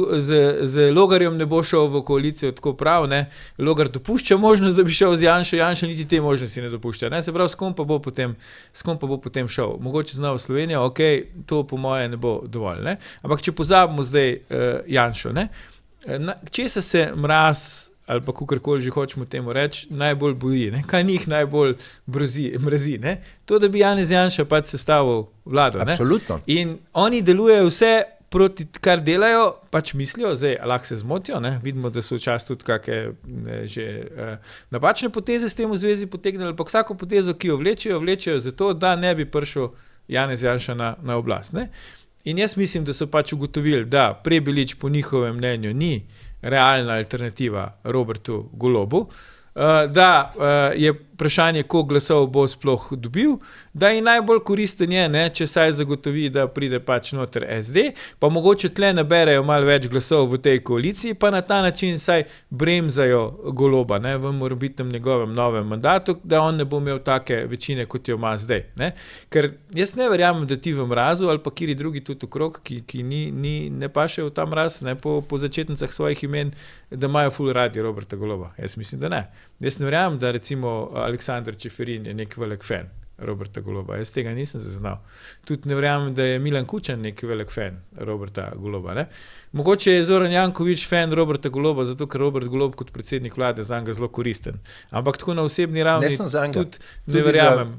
z Logarjem ne bo šel v koalicijo tako prav, ne? Logar dopušča možnost, da bi šel z Janšo, Janša niti te možnosti ne dopušča. Ne? Se pravi, s kom pa bo potem šel. Mogoče z Novo Slovenijo, ok, to po moje ne bo dovolj. Ne? Ampak če pozabimo zdaj Janšo, ne? Česa se Mraz ali pa kakorkoli že hočemo temu reči, najbolj boji, ne? Kaj njih najbolj mrazi, ne? To, da bi Janez Janša pač sestavil vlado.
Absolutno.
Ne? In oni delujejo vse proti, kar delajo, pač mislijo, zdaj lahko se zmotijo, ne? Vidimo, da so včasih tudi kakšne napačne poteze s tem v zvezi potegnili, ampak vsako potezo, ki jo vlečejo zato, da ne bi prišel Janez Janša na oblast. Ne? In jaz mislim, da so pač ugotovili, da Prebilič po njihovem mnenju ni realna alternativa Robertu Golobu, da je vprašanje, koliko glasov bo sploh dobil, da je najbolj koristen je, ne, če saj zagotovi, da pride pač noter SD, pa mogoče tle naberejo malo več glasov v tej koaliciji, pa na ta način saj bremzajo Goloba, ne, v morebitnem njegovem novem mandatu, da on ne bo imel take večine, kot jo ima zdaj. Ne. Ker jaz ne verjamem, da ti v Mrazu ali pa kiri drugi tudi okrog, ki ne pašejo v ta Mraz, ne, po začetnicah svojih imen, da imajo ful radi Roberta Goloba. Jaz mislim, da ne. Jaz ne verjamem, da recimo Aleksandar Čeferin je nek velik fan Roberta Goloba. Jaz tega nisem zaznal. Tudi ne verjamem, da je Milan Kučan nek velik fan Roberta Goloba. Ne? Mogoče je Zoran Janković fan Roberta Goloba, zato ker Robert Golob kot predsednik vlade zanga zelo koristen. Ampak tako na osebni ravni tudi ne verjamem.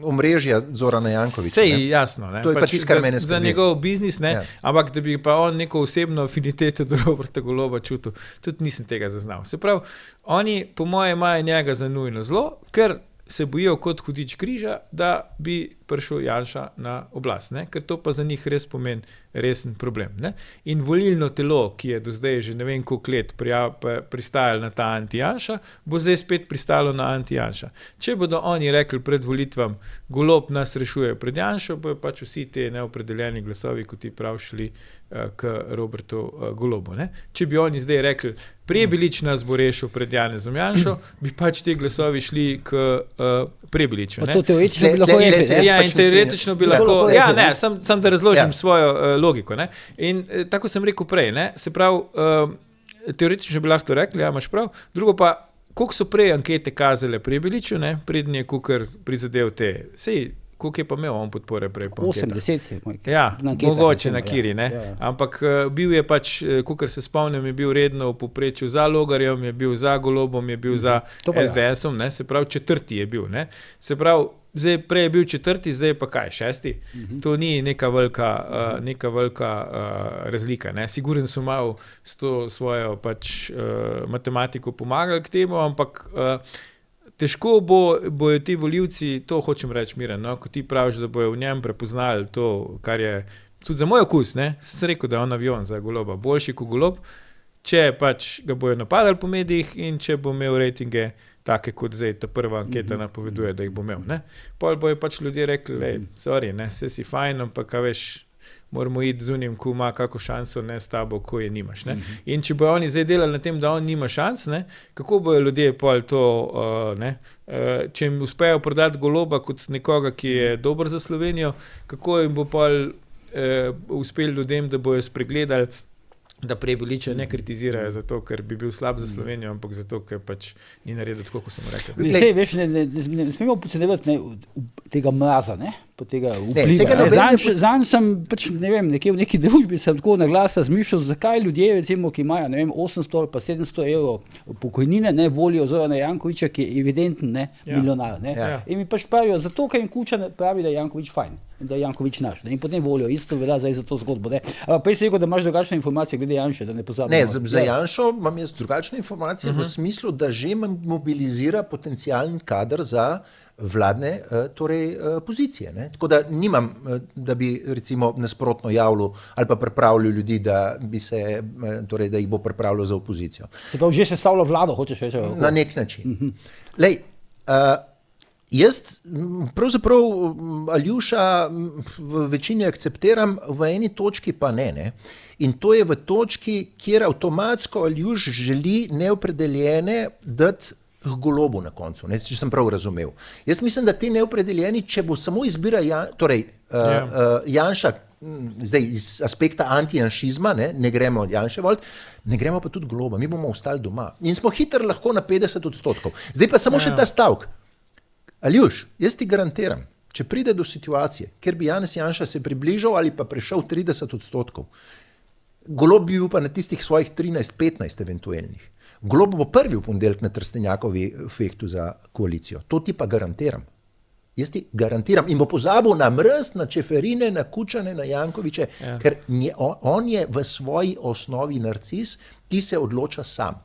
Omrežja Zorana Jankovića.
Sej, jasno. Ne?
To je pač tisto, kar mene skrbi.
Za njegov biznis, ne? Ja. Ampak da bi pa on neko osebno afiniteto do Roberta Goloba čutil, tudi nisem tega zaznal. Se pravi, oni po moje imajo njega za nujno zlo, ker se bojijo kot hudič križa, da bi prišel Janša na oblast, ne? Ker to pa za njih res pomeni resen problem. Ne? In volilno telo, ki je do zdaj že ne vem koliko let pristajalo na ta anti-Janša, bo zdaj spet pristalo na anti-Janša. Če bodo oni rekli pred volitvam, Golob nas rešuje pred Janšo, bojo pač vsi te neopredeljeni glasovi, kot ti prav šli k Robertu Golobu. Ne? Če bi oni zdaj rekli, Prebilič nas bo rešil pred Janezom Janšo, bi pač te glasovi šli k Prebiliču.
To teoretično bi lahko rekli.
Ja, in teoretično bi lahko. Ja, ne, sam da razložim svojo logiko. Ne? In tako sem rekel prej, ne? Se pravi, teoretično bi lahko rekli, ja, imaš prav. Drugo pa, koliko so prej ankete kazale Prebiliču, ne? Prednje kukar prizadev te. Sej, koliko je pa imel on podpore prej po anketah?
80.
Ja, mogoče na kiri, ne. Ja. Ampak bil je pač, kolikor se spomnim, je bil redno v povprečju za Logarjem, je bil za Golobom, je bil za SDS-om, ne, se pravi četrti je bil, ne. Se pravi, zdaj prej je bil četrti, zdaj pa kaj, šesti? To ni neka velika razlika, ne. Siguren so malo s to svojo pač matematiko pomagali k temu, ampak težko bojo ti volivci, to hočem reči, Miran, no, ko ti praviš, da bojo v njem prepoznali to, kar je tudi za moj okus, ne, sem rekel, da je on avion za Goloba, boljši kot Golob, če pač ga bojo napadali po medijih in če bo imel rejtinge take, kot zdaj ta prva anketa napoveduje, da jih bo imel, ne. Pol bojo pač ljudje rekli, sorry, ne, vse si fajn, ampak a veš, moramo iti z unim, ko ima kako šanso, ne s tabo, ko je nimaš. Ne? In če bojo oni zdaj delali na tem, da on nima šans, ne? Kako bojo ljudje pol to, če jim uspejo prodati Goloba kot nekoga, ki je dober za Slovenijo, kako jim bo pol uspel ljudem, da bojo spregledali da Prebiliča ne kritizirajo zato, ker bi bil slab za Slovenijo, ampak zato, ker pač ni naredil tako, kot sem rekel.
Sej, veš, ne smemo podcenjevati tega mraza, ne, pa tega vpliva. Zanj sem pač, ne vem, nekje v neki družbi sem tako na glas razmišljal, zakaj ljudje, recimo, ki imajo, ne vem, 800 ali pa 700 evrov pokojnine, ne, volijo Zorana Jankovića, ki je evidenten, ne, milijonar, ne. Ja. In mi pač pravijo, zato, ker jim Kučan pravi, da je Janković fajn, da je Janković naš, ne, in potem volijo, isto velja zdaj za to zgodbo, ne. Ampak prej si rekel, da imaš drugačne informacije glede Janše, da ne pozabimo.
Ne, za Janšo imam jaz drugačne informacije v smislu, da že mobilizira potencialen kader za vladne pozicije. Ne? Tako da nimam, da bi recimo nasprotno javljal ali pa pripravljal ljudi, da jih bo pripravljal za opozicijo.
Se pravi, že sestavlja vlado, hočeš reči?
Na nek način. Lej, jaz pravzaprav Aljuša v večini akceptiram, v eni točki pa ne. In to je v točki, kjer avtomatsko Aljuš želi neopredeljene dati Golobu na koncu, ne, če sem prav razumel. Jaz mislim, da te neopredeljeni, če bo samo izbira Janša, zdaj iz aspekta antijanšizma, ne gremo od Janše volt, ne gremo pa tudi Goloba, mi bomo ostali doma. In smo hitro lahko na 50%. Zdaj pa samo še ta stavek. Aljuš, jaz ti garantiram, če pride do situacije, kjer bi Janez Janša se približal ali pa prešel 30%, Golob bi bil pa na tistih svojih 13-15 eventualnih. Golob bo prvi v ponedeljek na Trstenjakovi fehtu za koalicijo. To ti pa garantiram. Jaz ti garantiram. In bo pozabil na Mrz, na Čeferine, na Kučane, na Jankoviće, ker on je v svoji osnovi narcis, ki se odloča sam.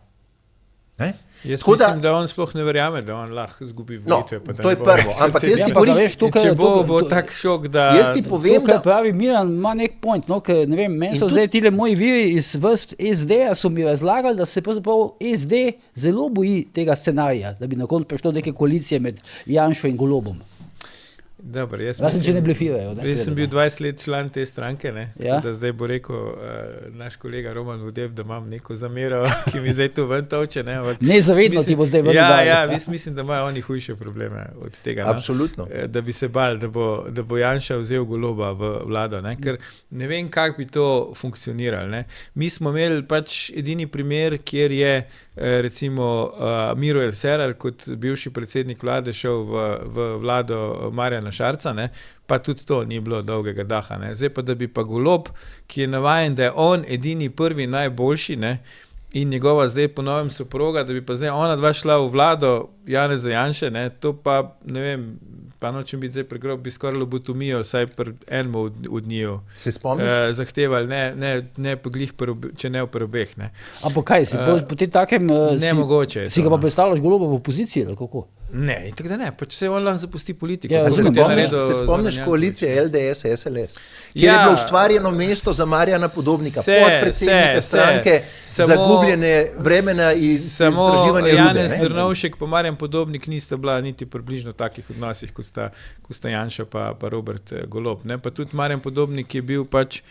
Ne?
Jaz mislim, da on sploh ne verjame, da on lahko zgubi volitve.
No, to je prvo. Ampak jaz ti povem,
če bo tak šok, da...
Jaz ti povem,
da... pravi Miran ima nek point, no, ker ne vem, meni so zdaj tile moji viri iz vrst SD-a so mi razlagali, da se pravzaprav SD zelo boji tega scenarija, da bi na koncu prišlo neke koalicije med Janšo in Golobom.
Dobar, jaz
če ne blefirajo.
Jaz sem bil 20 let član te stranke, ne? Ja? Da zdaj bo rekel naš kolega Roman Vodeb, da imam neko zamero, ki mi zdaj tu ven toče.
Nezavedno ti bo zdaj ven dal.
Ja, mislim, da imajo oni hujše probleme od tega.
Absolutno.
No? Da bi se bal, da bo Janša vzel Goloba v vlado. Ne? Ker ne vem, kako bi to funkcioniralo. Ne? Mi smo imeli pač edini primer, kjer je recimo Miro Cerar kot bivši predsednik vlade šel v vlado Marjana Šarca, ne? Pa tudi to ni bilo dolgega daha. Ne? Zdaj pa, da bi pa Golob, ki je navajen, da je on edini prvi najboljši, ne? In njegova zdaj po novem soproga, da bi pa zdaj ona dva šla v vlado Janeza Janše, ne? To pa, ne vem, pa nočem biti zdaj pregrob, bi skoraj lobotomijo, saj pri enemu od njiju zahtevali, ne pa glih, če ne v obeh.
Ampak kaj, po tem takem...
Nemogoče.
Si ga pa predstavljaš Goloba v opoziciji, ali kako?
Ne, in tako da ne, pač se on lahko zapusti politiko.
Ja, se spomniš koalicije LDS, SLS, kjer je bilo ustvarjeno mesto za Marjana Podobnika, podpredsednika stranke, zagubljene vremena in istraživanje rude.
Samo Janez Drnovšek pa Marjan Podobnik nista bila niti približno takih odnosih, ko sta Janša pa Robert Golob. Ne? Pa tudi Marjan Podobnik je bil pač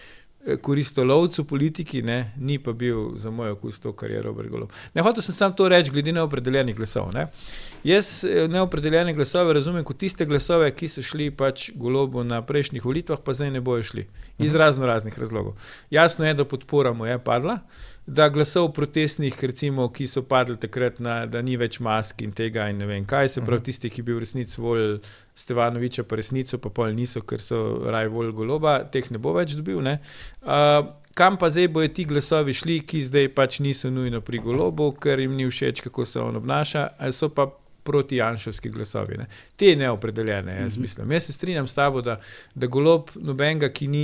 koristolovec v politiki, ne? Ni pa bil za moj okus to, kar je Robert Golob. Ne, hotel sem samo to reči glede neopredeljenih glasov. Ne? Jaz neopredeljene glasove razumem kot tiste glasove, ki so šli pač Golobu na prejšnjih volitvah, pa zdaj ne bojo šli. Iz raznih razlogov. Jasno je, da podpora mu je padla, da glasov protestnih, recimo, ki so padli takrat, da ni več mask in tega in ne vem kaj, se pravi tisti, ki bi v resnici volili Stevanovića, pa resnico, pa pol niso, ker so raj volili Goloba, teh ne bo več dobil. Ne? Kam pa zdaj bojo ti glasovi šli, ki zdaj pač niso nujno pri Golobu, ker jim ni všeč, kako se on obnaša, ali so pa proti janšovski glasovi. Ne? Te neopredeljene, jaz mislim. Jaz se strinjam s tabo, da Golob nobenega, ki ni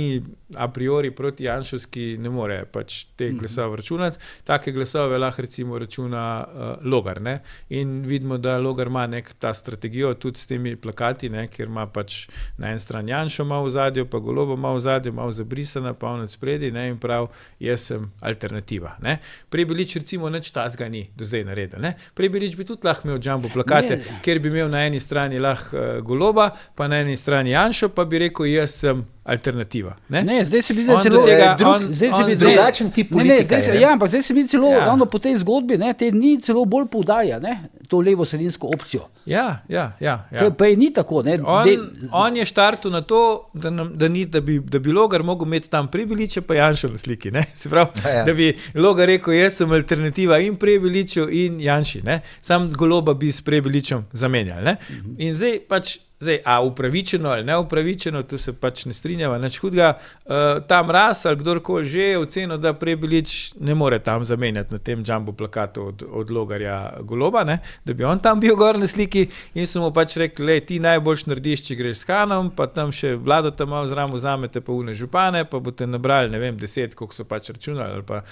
a priori proti janšovski, ne more pač te glasove računati. Take glasove lahko recimo računa Logar. Ne? In vidimo, da Logar ima ta strategijo tudi s temi plakati, ne? Kjer ima pač na en stran Janšo malo v zadju, pa Goloba malo v zadju, malo zabrisana, pa on od spredi, ne? In prav, jaz sem alternativa. Ne? Prebilič recimo nič tazga ni do zdaj naredil. Ne? Prebilič bi tudi lahko imel jumbo plakate, kjer bi imel na eni strani lahko Goloba, pa na eni strani Janšo, pa bi rekel, jaz sem alternativa. Ne,
zdaj se vidi celo
drugačen tip politike.
Ja, ampak zdaj se vidi celo ravno po tej zgodbi, te dni celo bolj poudarja, to levo-sredinsko opcijo.
Ja.
Prej ni tako. Ne?
On je štartil na to, da bi Logar mogel imeti tam Prebiliča pa Janšo na sliki. Ne? Se pravi, da bi Logar rekel, jaz sem alternativa in Prebiliču in Janši. Ne? Sam Goloba bi s Prebiličem zamenjali. Ne? In zdaj, a upravičeno ali neupravičeno, tu se pač ne strinjava, nič hudega, tam Ras ali kdorkoli že je ocenil, da Prebilič ne more tam zamenjati na tem jumbo plakatu od Logarja Goloba, ne? Da bi on tam bil gor na sliki in so mu pač rekli, ti najboljš narediš, če greš s Hanom, pa tam še Vlado tam malo zramu vzamete pa une župane, pa boste nabrali, ne vem, 10, koliko so pač računali, ali pa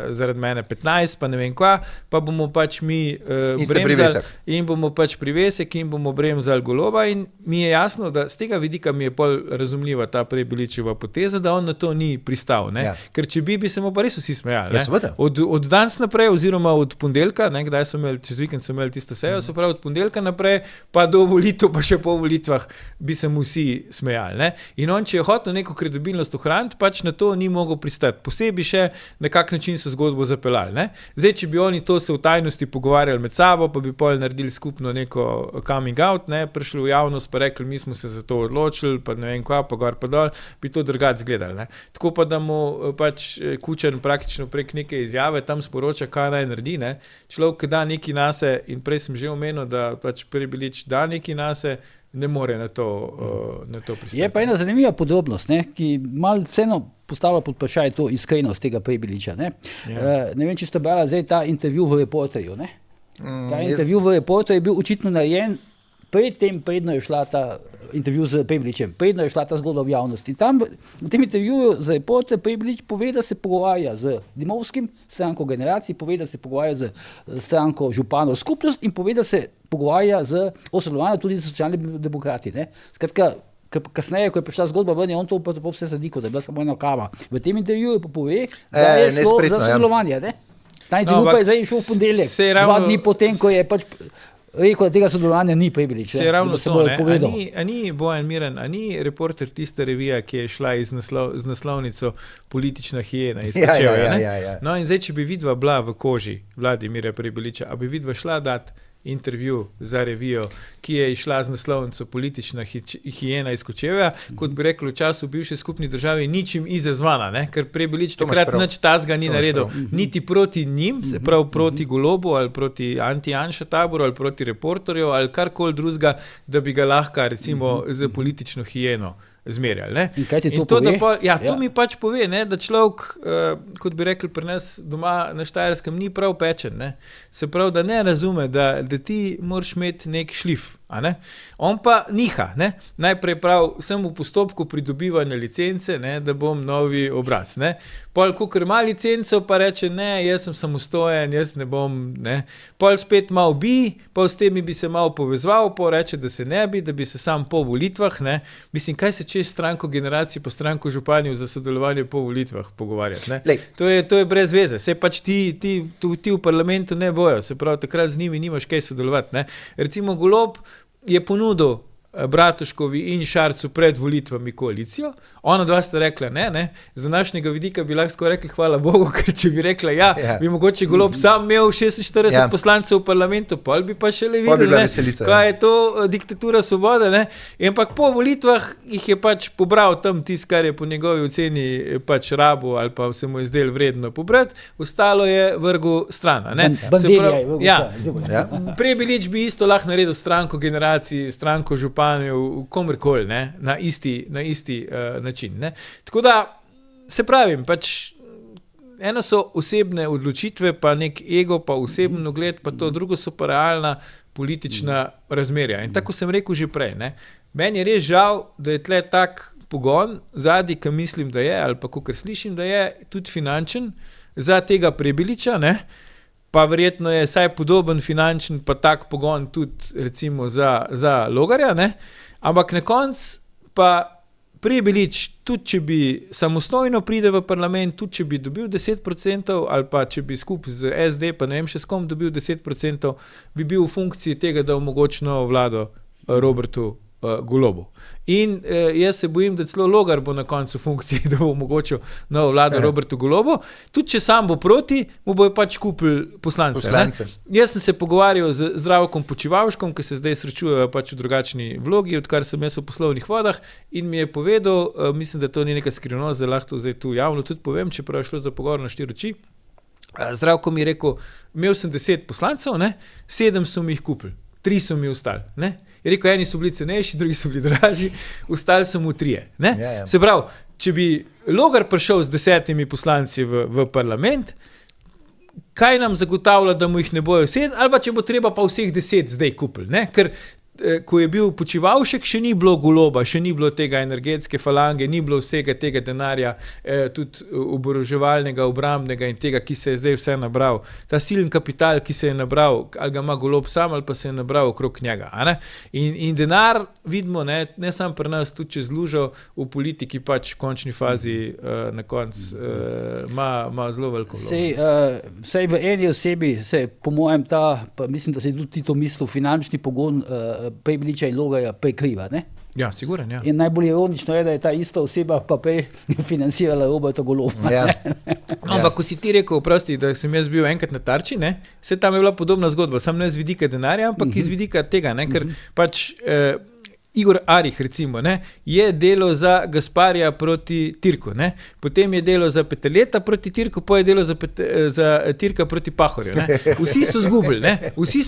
zaradi mene 15, pa ne vem kva, pa bomo pač mi bremzali in bomo pač privesek in bomo bremzali Goloba in mi je jasno, da z tega vidika mi je pol razumljiva ta Prebiličeva poteza, da on na to ni pristal, ne? Ja. Ker če bi se mu pa res vsi smejali. Ja, od danes naprej, oziroma od ponedeljka, ne, kdaj so imeli, čez vikend so imeli tisto sejo, se pravi od ponedeljka naprej, pa do volitev, pa še po volitvah bi se mu vsi smejali. Ne? In on, če je hotel neko kredibilnost ohraniti, pač na to ni mogel pristati. Posebej še na kak način so zgodbo zapeljali. Ne? Zdaj, če bi oni to se v tajnosti pogovarjali med sabo, pa bi pol naredili skupno neko coming out, ne, prišli v javnost, pa rekli, mi smo se za to odločili, pa ne vem kva, pa gor pa dol, bi to drugače zgledali. Ne? Tako pa, da mu pač Kučan praktično prek neke izjave tam sporoča, kaj naj naredi. Ne? Človek, ki da neki nase, in prej sem že omenil, da pač Prebilič da neki nase, ne more na to pristati.
Je pa ena zanimiva podobnost, ne, ki malo vseeno postavlja pod vprašaj to iskrenost tega Prebiliča. Ne? Ja. Ne vem, če ste brali zdaj ta intervju v Reporterju. Ne? Ta intervju v Reporterju je bil očitno narejen predno je šla ta intervju z Prebiličem, predno je šla ta zgodba v javnosti. Tam v tem intervjuju z Reporter Prebilič pove, da se pogovarja z Dimovskim, stranko generacij, pove, da se pogovarja z stranko županov skupnost in pove, da se pogovarja o sodelovanju tudi z socialnimi demokrati. Ne? Skratka, kasneje, ko je prišla zgodba ven, je on to vse zadiko, da je bila samo ena kava. V tem intervjuju pa pove, da je šlo za sodelovanje. Ne? Ta intervju pa je zdaj šel v ponedeljek, 2 dni potem, ko je pač rekel, da tega sodelovanja ni Prebilič.
Se je ravno to, ne? A ni Bojan Miran, a ni Reporter tista revija, ki je šla z naslovnico Politična hijena iz Kočevja,
ja.
No in zdaj, če bi vidva bila v koži Vladimira Prebiliča, a bi vidva šla dati intervju za revijo, ki je išla z naslovnico Politična hijena iz Kočevja, kot bi rekli v času bivše skupni državi, ničim izazvana, ne? Ker Prebilič takrat nič tazga ni naredil, niti proti njim, se pravi proti Golobu ali proti anti-Janša taboru ali proti Reporterju ali karkoli drugega, da bi ga lahko recimo z politično hijeno zmerjali. Ne?
In kaj ti to pove?
To mi pač pove, ne, da človek, kot bi rekli pri nas doma na Štajerskem, ni prav pečen. Ne? Se pravi, da ne razume, da ti moraš imeti nek šlif. A ne? On pa niha. Ne? Najprej prav, sem v postopku pridobivanja licence, ne, da bom novi obraz. Ne? Pol, kakor ima licenco, pa reče, ne, jaz sem samostojen, jaz ne bom. Ne? Pol spet malo pa s temi bi se malo povezval, pol reče, da se ne bi, da bi se sam po volitvah. Ne? Mislim, kaj se čez stranko generacij po stranko županjev za sodelovanje po volitvah pogovarjati. Ne? To je brez veze. Se pač ti v parlamentu ne bojo, se pravi, takrat z njimi nimaš kaj sodelovati. Ne? Recimo Golob je ponudil Bratuškovi in Šarcu pred volitvami koalicijo. Ona dva sta rekla ne. Z današnjega vidika bi lahko rekli hvala Bogu, ker če bi rekla bi mogoče Golob sam imel 46 poslancev v parlamentu, pol bi pa še le videli, kaj je to diktatura svobode. Ne? Ampak po volitvah jih je pač pobral tam tisto, kar je po njegovi oceni pač rabo ali pa se mu je zdelo vredno pobrati, ostalo je vrgel stran. Prebilič bi isto lahko naredil stranko generacij, stranko županjev, komerkoli, na isti način. Ne? Tako da, se pravim, pač eno so osebne odločitve, pa nek ego, pa osebno ugled, pa to drugo so pa realna politična razmerja. In tako sem rekel že prej, ne? Meni je res žal, da je tle tak pogon zadnji, ki mislim, da je, ali pa kakor slišim, da je tudi finančen za tega Prebiliča, ne? Pa verjetno je saj podoben finančen, pa tak pogon tudi recimo za Logarja, ne? Ampak na koncu pa Prebilič, tudi če bi samostojno pride v parlament, tudi če bi dobil 10%, ali pa če bi skupaj z SD, pa ne vem še s kom dobil 10%, bi bil v funkciji tega, da omogoči novo vlado Robertu Golobov. In jaz se bojim, da celo Logar bo na koncu funkciji, da bo omogočil novo vlado Robertu Golobu. Tudi če sam bo proti, mu bojo pač kupili poslance. Jaz sem se pogovarjal z Zdravkom Počivalškom, ki se zdaj srečujejo pač v drugačni vlogi, odkar sem jaz v poslovnih vodah, in mi je povedal, mislim, da to ni neka skrivnost, da lahko zdaj tu javno tudi povem, čeprav je šlo za pogovor na 4 oči. Zdravko mi je rekel, imel sem 10 poslancev, 7 so mi jih kupili. 3 so mi ostali. Je rekel, eni so bili cenejši, drugi so bili dražji, ostali so mu 3. Se pravi, če bi Logar prišel z 10 poslanci v parlament, kaj nam zagotavlja, da mu jih ne bojo 7, ali pa če bo treba pa vseh 10 zdaj kupili. Ker ko je bil Počivalšek, še ni bilo Goloba, še ni bilo tega energetske falange, ni bilo vsega tega denarja, tudi oboroževalnega, obrambnega in tega, ki se je zdaj vse nabral. Ta silni kapital, ki se je nabral, ali ga ima Golob sam, ali pa se je nabral okrog njega. In denar, vidimo, ne samo pri nas, tudi čez lužo, v politiki pač v končni fazi na koncu ima zelo veliko vlogo.
Sej v eni osebi se, po mojem, pa mislim, da se je tudi to mislil, finančni pogon Pejbliča in Logarja prekriva, ne?
Ja, siguren, ja.
In najbolj ironično je, da je ta ista oseba pa financirala Roberta Goloba.
Ja.
Ampak, ko si ti rekel, prosti, da sem jaz bil enkrat na Tarči, se tam je bila podobna zgodba, sam ne z vidika denarja, ampak iz vidika tega, ker pač Igor Arih, recimo, je delo za Gasparija proti Tirku, potem je delo za Peterleta proti Tirku, pa je delo za Tirka proti Pahorju. Vsi so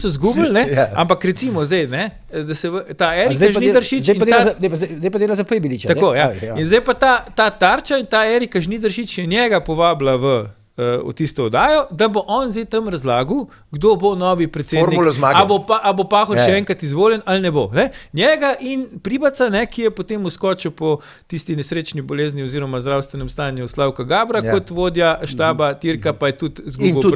zgubili, ampak recimo zdaj, da se ta Erika Žnidaršič...
Zdaj pa dela za Pejbliča.
Tako, ja. In zdaj pa ta Tarča in ta Erika Žnidaršič je njega povabila v tisto oddajo, da bo on zdaj tam razlagal, kdo bo novi predsednik, a bo Pahor še enkrat izvoljen ali ne bo. Njega in Pribaca, ki je potem uskočil po tisti nesrečni bolezni oziroma zdravstvenem stanju Slavka Gabra, kot vodja štaba Tirka, pa je tudi zgubil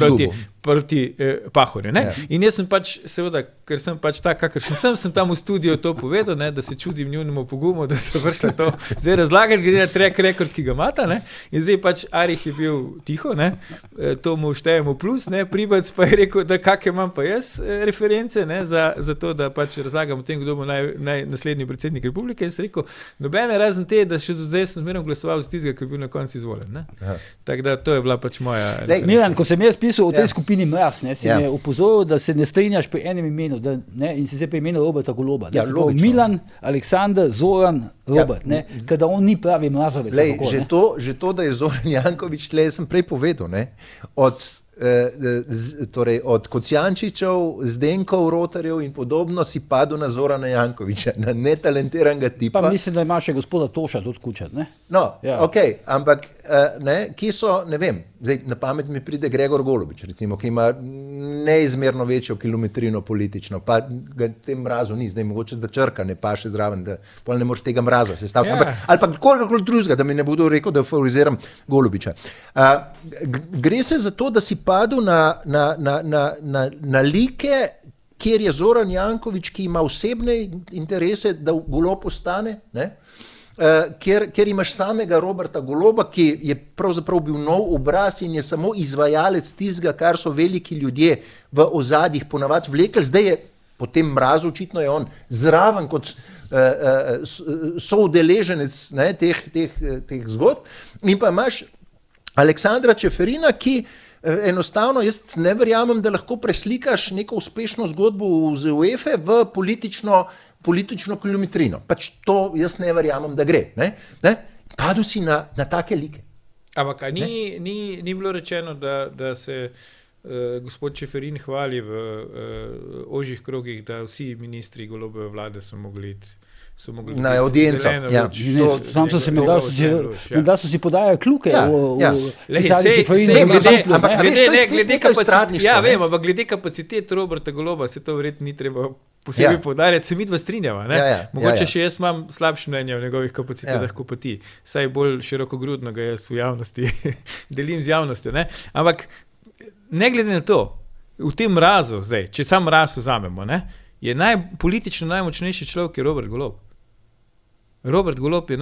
proti Pahorju. In jaz sem pač, seveda, ker sem pač tak, kakršen sem tam v studiu to povedal, da se čudim njunemu pogumu, da so vršli to zdaj razlagati, glede na track record, ki ga imata, in zdaj pač Arih je bil tiho, to mu štejemo plus, Pribac pa je rekel, da kakve imam pa jaz reference, za to, da pač razlagam o tem, kdo bo naslednji predsednik republike, in sem rekel, nobene razen te, da še do zdaj sem zmerno glasoval za tistega, ki je bil na koncu izvoljen. Tako da to je bila pač moja referenca.
Milan, ko sem jaz pisal o tej skupini Mraz, si me upozoril, da se ne strinjaš pri enem imenu, in si se pri imenu Roberta Goloba. Milan, Aleksandar, Zoran, Robert, kada on ni pravi Mrazovec.
Že to, da je Zoran Janković, sem prej povedal, od Kocijančičev, Zdenkov, Rotarjev in podobno si padel na Zorana Jankovića, na netalentiranega tipa.
Pa mislim, da ima še gospoda Toša tudi kučat,
ampak ki so, ne vem, zdaj na pamet mi pride Gregor Golobič, recimo, ki ima neizmerno večjo kilometrino politično, pa ga tem mrazu ni, zdaj mogoče da črka ne paše zraven, da pol ne moreš tega mraza sestaviti, ali pa kolikakoli drugega, da mi ne bodo rekel, da favoriziram Golobiča. Gre se za to, da si padel na like, kjer je Zoran Janković, ki ima osebne interese, da Golob ostane, kjer imaš samega Roberta Goloba, ki je pravzaprav bil nov obraz in je samo izvajalec tistega, kar so veliki ljudje v ozadjih ponavadi vlekli. Zdaj je po tem mrazu, očitno je on zraven kot soudeleženec teh zgodb. In pa imaš Aleksandra Čeferina, ki enostavno, jaz ne verjamem, da lahko preslikaš neko uspešno zgodbo z UEFA v politično kilometrino. Pač to jaz ne verjamem, da gre. Padel si na take like.
Ampak ni bilo rečeno, da se gospod Čeferin hvali v ožjih krogih, da vsi ministri Golobove vlade so mogli iti
na audienco.
Sam so se da so si podajali kluke
glede kapacitet Roberta Goloba se to verjetno ni treba posebej poudarjati, se midva strinjava. Mogoče še jaz imam slabše mnenje o njegovih kapacitetah kot pa ti. Saj bolj širokogrudno ga jaz v javnosti delim z javnostjo. Ampak ne glede na to, v tem mrazu zdaj, če sam mraz vzamemo, je politično najmočnejši človek je Robert Golob. Robert Golob je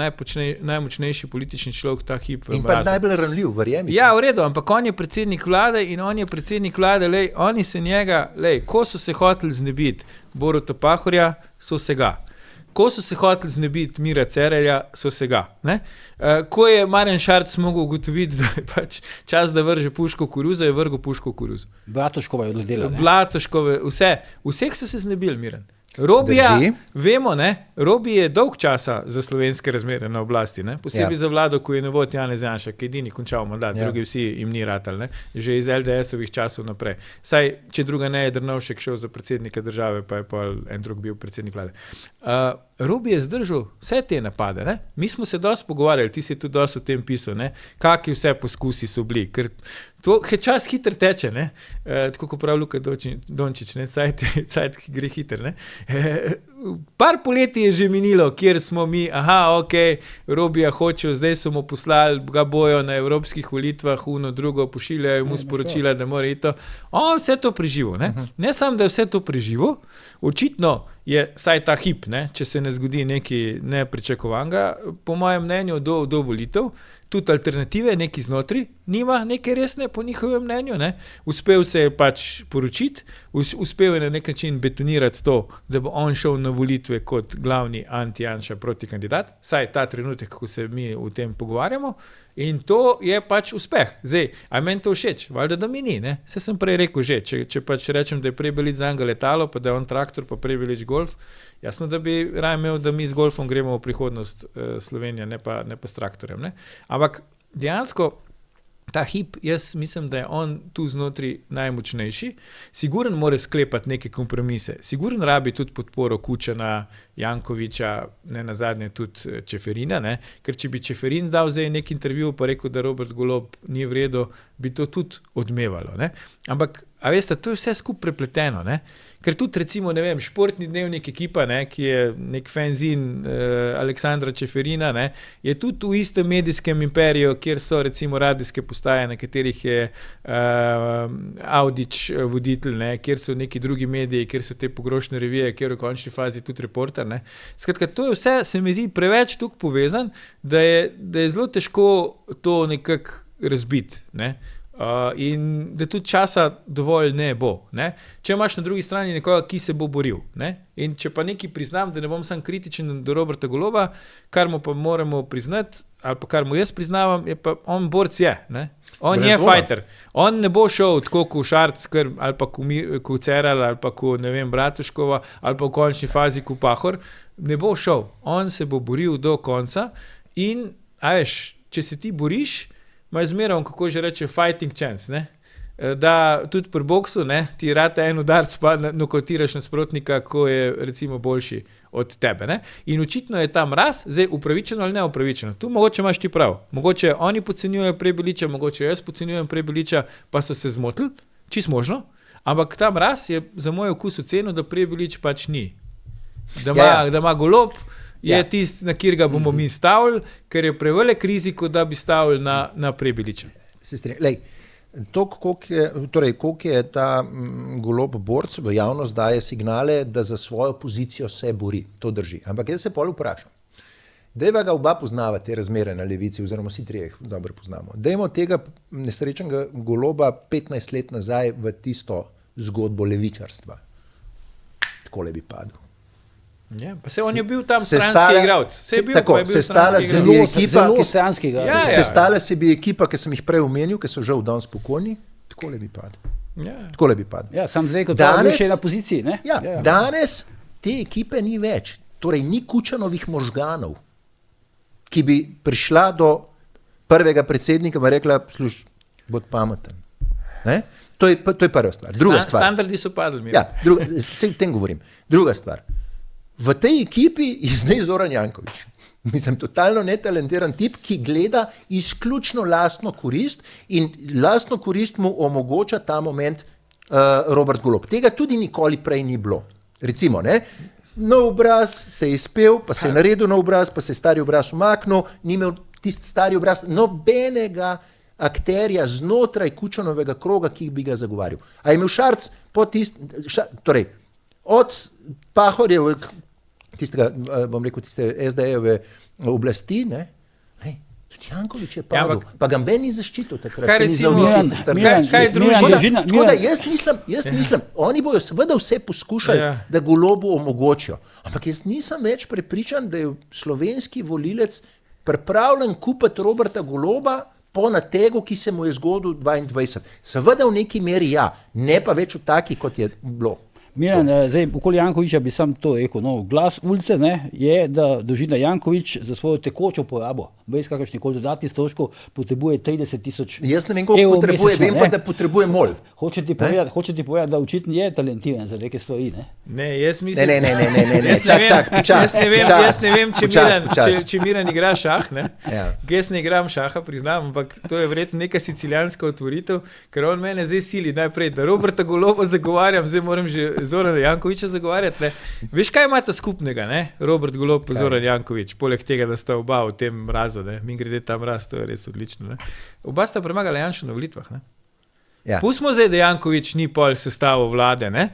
najmočnejši politični človek ta hip v mrazu.
In pa najbolj ranljiv, verjemi.
Ja, v redu, ampak on je predsednik vlade in on je predsednik vlade, oni se njega, ko so se hoteli znebiti Boruta Pahorja, so se ga. Ko so se hoteli znebiti Mira Cerarja, so se ga. Ko je Marjan Šarc mogel ugotoviti, da je pač čas, da vrže puško v koruzo, je vrgel puško v koruzo.
Blatoškova je odledela.
Blatoškove, vseh so se znebili, Miran. Robija, vemo, Robi je dolg časa za slovenske razmere na oblasti, posebej za vlado, ko je novot Janez Janša, ki je edini končal mandat, drugi vsi jim ni ratal, že iz LDS-ovih časov naprej. Saj, če druga ne, je Drnovšek šel za predsednika države, pa je pa en drug bil predsednik vlade. Robi je zdržal vse te napade, Mi smo se dosti pogovarjali, ti si tudi dosti o tem pisal, kakšni vse poskusi so bili, ker to čas hitro teče, tako kot pravi Luka Dončić, cajt, ki gre hitro, Par poletij je že minilo, kjer smo mi, Robija hočejo, zdaj so mu poslali, ga bojo na evropskih volitvah, drugo pošiljajo mu sporočila, da mora iti to. On vse to preživel, ne samo, da je vse to preživel, očitno je saj ta hip, če se ne zgodi nekaj nepričakovanega, po mojem mnenju do volitev, tudi alternative, neki znotri, nima neke resne, po njihovem mnenju, Uspel se je pač poročiti, uspel je na nek način betonirati to, da bo on šel na volitve kot glavni anti-Janša protikandidat, saj ta trenutek, ko se mi o tem pogovarjamo, in to je pač uspeh. Zdaj, a meni to všeč? Valjda, da mi ni, Se sem prej rekel že, če pač rečem, da je Prebelič za njega letalo, pa da je on traktor, pa Prebelič golf, jasno, da bi raje imel, da mi z golfom gremo v prihodnost Slovenije, ne pa s traktorjem. Ampak dejansko ta hip, jaz mislim, da je on tu znotri najmočnejši. Siguren mora sklepati neke kompromise. Siguren rabi tudi podporo Kučana, Jankoviča, ne nazadnje tudi Čeferina, ker če bi Čeferin dal zdaj nek intervju pa rekel, da Robert Golob ni v redu, bi to tudi odmevalo. Ampak, a veste, to je vse skupaj prepleteno, ker tudi recimo, športni dnevnik Ekipa, ki je nek fanzin Aleksandra Čeferina, je tudi v istem medijskem imperiju, kjer so recimo radijske postaje, na katerih je Audič voditelj, kjer so neki drugi mediji, kjer so te pogrošne revije, kjer v končni fazi tudi reporter. Skratka, to je vse, se mi zdi, preveč tukaj povezan, da je zelo težko to nekako razbiti, in da tudi časa dovolj ne bo. Če imaš na drugi strani nekoga, ki se bo boril, in če pa nekaj priznam, da ne bom sam kritičen do Roberta Goloba, kar mu pa moramo priznati, ali pa kar mu jaz priznavam, je pa on borc je, on je fighter. On ne bo šel tako kot Šarc, ali pa kot Cerar, ali pa kot, Bratuškova, ali pa v končni fazi kot Pahor, ne bo šel. On se bo boril do konca in, če se ti boriš, ima zmerom, kako že reče, fighting chance, da tudi pri boksu, ti rata en udarc, pa nokotiraš nasprotnika, ko je recimo boljši od tebe. In očitno je ta mraz, zdaj upravičeno ali neupravičeno. Tu mogoče imaš ti prav. Mogoče oni podcenjujejo Prebeliča, mogoče jaz podcenjujem Prebeliča, pa so se zmotili, čisto možno, ampak ta mraz je za moj okus ocenil, da Prebelič pač ni. Da ima Golob, je tisti, na kjer ga bomo mi stavili, ker je prevelik rizik, da bi stavili na Prebeliča.
Koliko je ta Golob borc v javnost daje signale, da za svojo pozicijo se bori, to drži. Ampak jaz se pol vprašam, dajva ga oba poznava te razmere na levici, oziroma vsi trije jih dobro poznamo. Dajmo tega nesrečnega Goloba 15 let nazaj v tisto zgodbo levičarstva. Takole bi padel.
Ja, pa se on je bil tam stranski igralec.
Sestala se bi ekipa, ki sem jih prej omenil, ki so žal danes spokojni, takole bi padel. Takole bi padel.
Ja, sam zdaj, kot pravi, še na poziciji.
Danes te ekipe ni več. Torej, ni Kučanovih možganov, ki bi prišla do prvega predsednika in rekla, sluš, bod pameten. To je prva stvar. Druga stvar.
Standardi so padli.
Ja, o tem govorim. Druga stvar. V tej ekipi je zdaj Zoran Janković. Mislim, totalno netalentiran tip, ki gleda izključno lastno korist in lastno korist mu omogoča ta moment Robert Golob. Tega tudi nikoli prej ni bilo. Recimo, nov obraz se je izpel, pa se je naredil nov obraz, pa se je stari obraz umaknil, ni imel tisti stari obraz, nobenega akterja znotraj Kučanovega kroga, ki bi ga zagovarjal. A je imel Šarc torej, od Pahorjeve, tiste SD-jeve oblasti, Janković je padel, pa ga Ben ni zaščitil takrat.
Kaj recimo, kaj je družina?
Tako da jaz mislim, oni bojo seveda vse poskušali, da Golobu omogočijo. Ampak jaz nisem več prepričan, da je slovenski volilec pripravljen kupiti Roberta Goloba po nategu, ki se mu je zgodil 22. Seveda v neki meri ne pa več v taki, kot je bilo.
Miran, zdaj, okoli Jankovića bi sam to rekel, glas ulice je, da Družina Janković za svojo tekočo porabo, brez kakršnih koli dodatnih stroškov, potrebuje 30 000
Jaz ne vem, koliko potrebuje, vem pa, da potrebuje mol.
Hoče ti povedati, da očitno je talentiran za neke stvari, ne?
Ne, jaz mislim...
Ne, čak, počas.
Jaz ne vem, če Miran igra šah, ne? Jaz ne igram šaha, priznam, ampak to je verjetno neka sicilijanska otvoritev, ker on mene zdaj sili najprej, da Roberta Goloba zagovarjam, zdaj moram že Zorana Jankovića zagovarjati, ne? Veš, kaj imata skupnega, ne? Robert Golob pa Zoran Janković, poleg tega, da sta oba v tem mrazu, ne? Mi grede ta mraz, to je res odlično, ne? Oba sta premagala Janša na volitvah, ne? Pustimo zdaj, da Janković ni pol sestavil vlade, ne?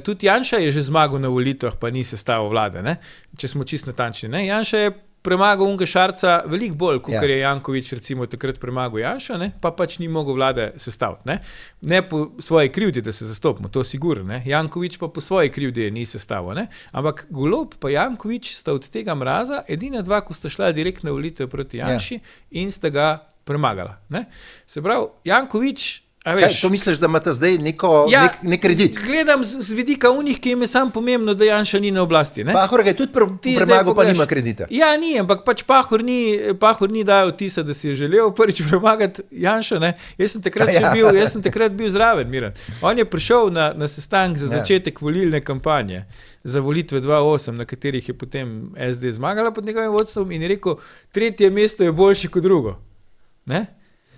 Tudi Janša je že zmagal na volitvah, pa ni sestavil vlade, ne? Če smo čisto natančni, ne? Janša je premagal Unga Šarca veliko bolj, kot je Janković recimo takrat premagal Janša, ne? Pa pač ni mogel vlade sestaviti. Ne po svoji krivdi, da se zastopimo, to sigurno. Ne? Janković pa po svoji krivdi ni sestavil. Ne? Ampak Golob pa Janković sta od tega mraza edina dva, ko sta šla direkt na volitve proti Janši in sta ga premagala. Ne? Se pravi, Janković
to misliš, da imate zdaj nek kredit?
Gledam z vidika unih, ki jim je sam pomembno, da Janša ni na oblasti. Ne?
Pahor ga je tudi premagal, pa nima kredita.
Ja, ni, ampak pač Pahor ni dajal vtisa, da si je želel prvič premagati Janša. Ne? Jaz sem takrat bil zraven, Miran. On je prišel na sestank za začetek volilne kampanje za volitve 2008, na katerih je potem SD zmagala pod njegovim vodstvom in je rekel, 3. mesto je boljše kot drugo. Ne?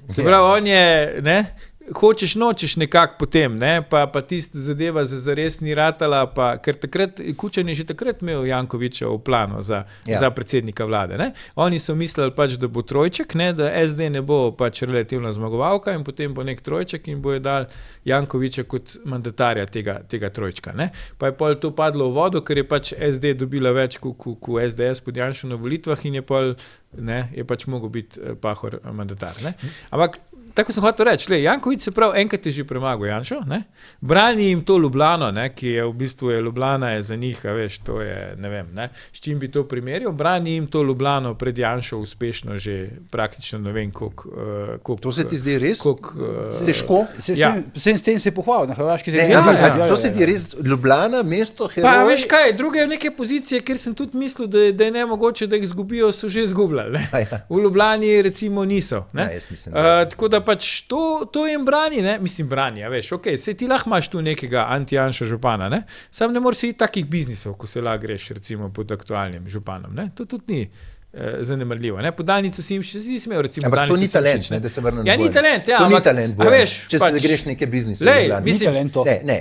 Se pravi, on je, ne, hočeš nočeš nekako potem, ne, pa tista zadeva zares ni ratala, pa ker takrat, Kučan je že takrat imel Jankovića v planu za predsednika vlade, ne. Oni so mislili pač, da bo trojček, ne, da SD ne bo pač relativno zmagovalka in potem bo nek trojček in bo je dal Jankovića kot mandatarja tega trojčka, ne. Pa je pol to padlo v vodo, ker je pač SD dobila več kot SDS pod Janšo na volitvah in je pol, ne, je pač mogel biti Pahor mandatar, ne. Ampak tako sem hotel reči, Janković se prav enkrat je že premagal Janšo, ne? Brani jim to Ljubljano, ne? Ki je v bistvu Ljubljana je za njih, veš, to je, ne vem, ne? S čim bi to primerjal, brani jim to Ljubljano pred Janšo uspešno že praktično ne vem koliko.
To se ti zdi res težko?
S tem se pohvalil na hrvaški
To se ti res Ljubljana, mesto, heroj?
Pa veš kaj, druge neke pozicije, kjer sem tudi mislil, da je nemogoče, da jih izgubijo, so že izgubljali, ne? V Ljubljani recimo niso, ne? Tako da pač to jim brani, ne? Mislim brani, veš, sej ti lahko imaš tu nekega anti-Janša župana, ne? Sam ne moraš si takih biznisov, ko se lahko greš recimo pod aktualnim županom, ne? To tudi ni zanemarljivo, ne? Podalnico si imel recimo.
Ampak to ni talent, ne, da se vrne na
Bojan. Ja, ni talent,
to ni talent, Bojan,
veš,
če
pač,
se greš neke biznise.
Ni talent to.
Ne.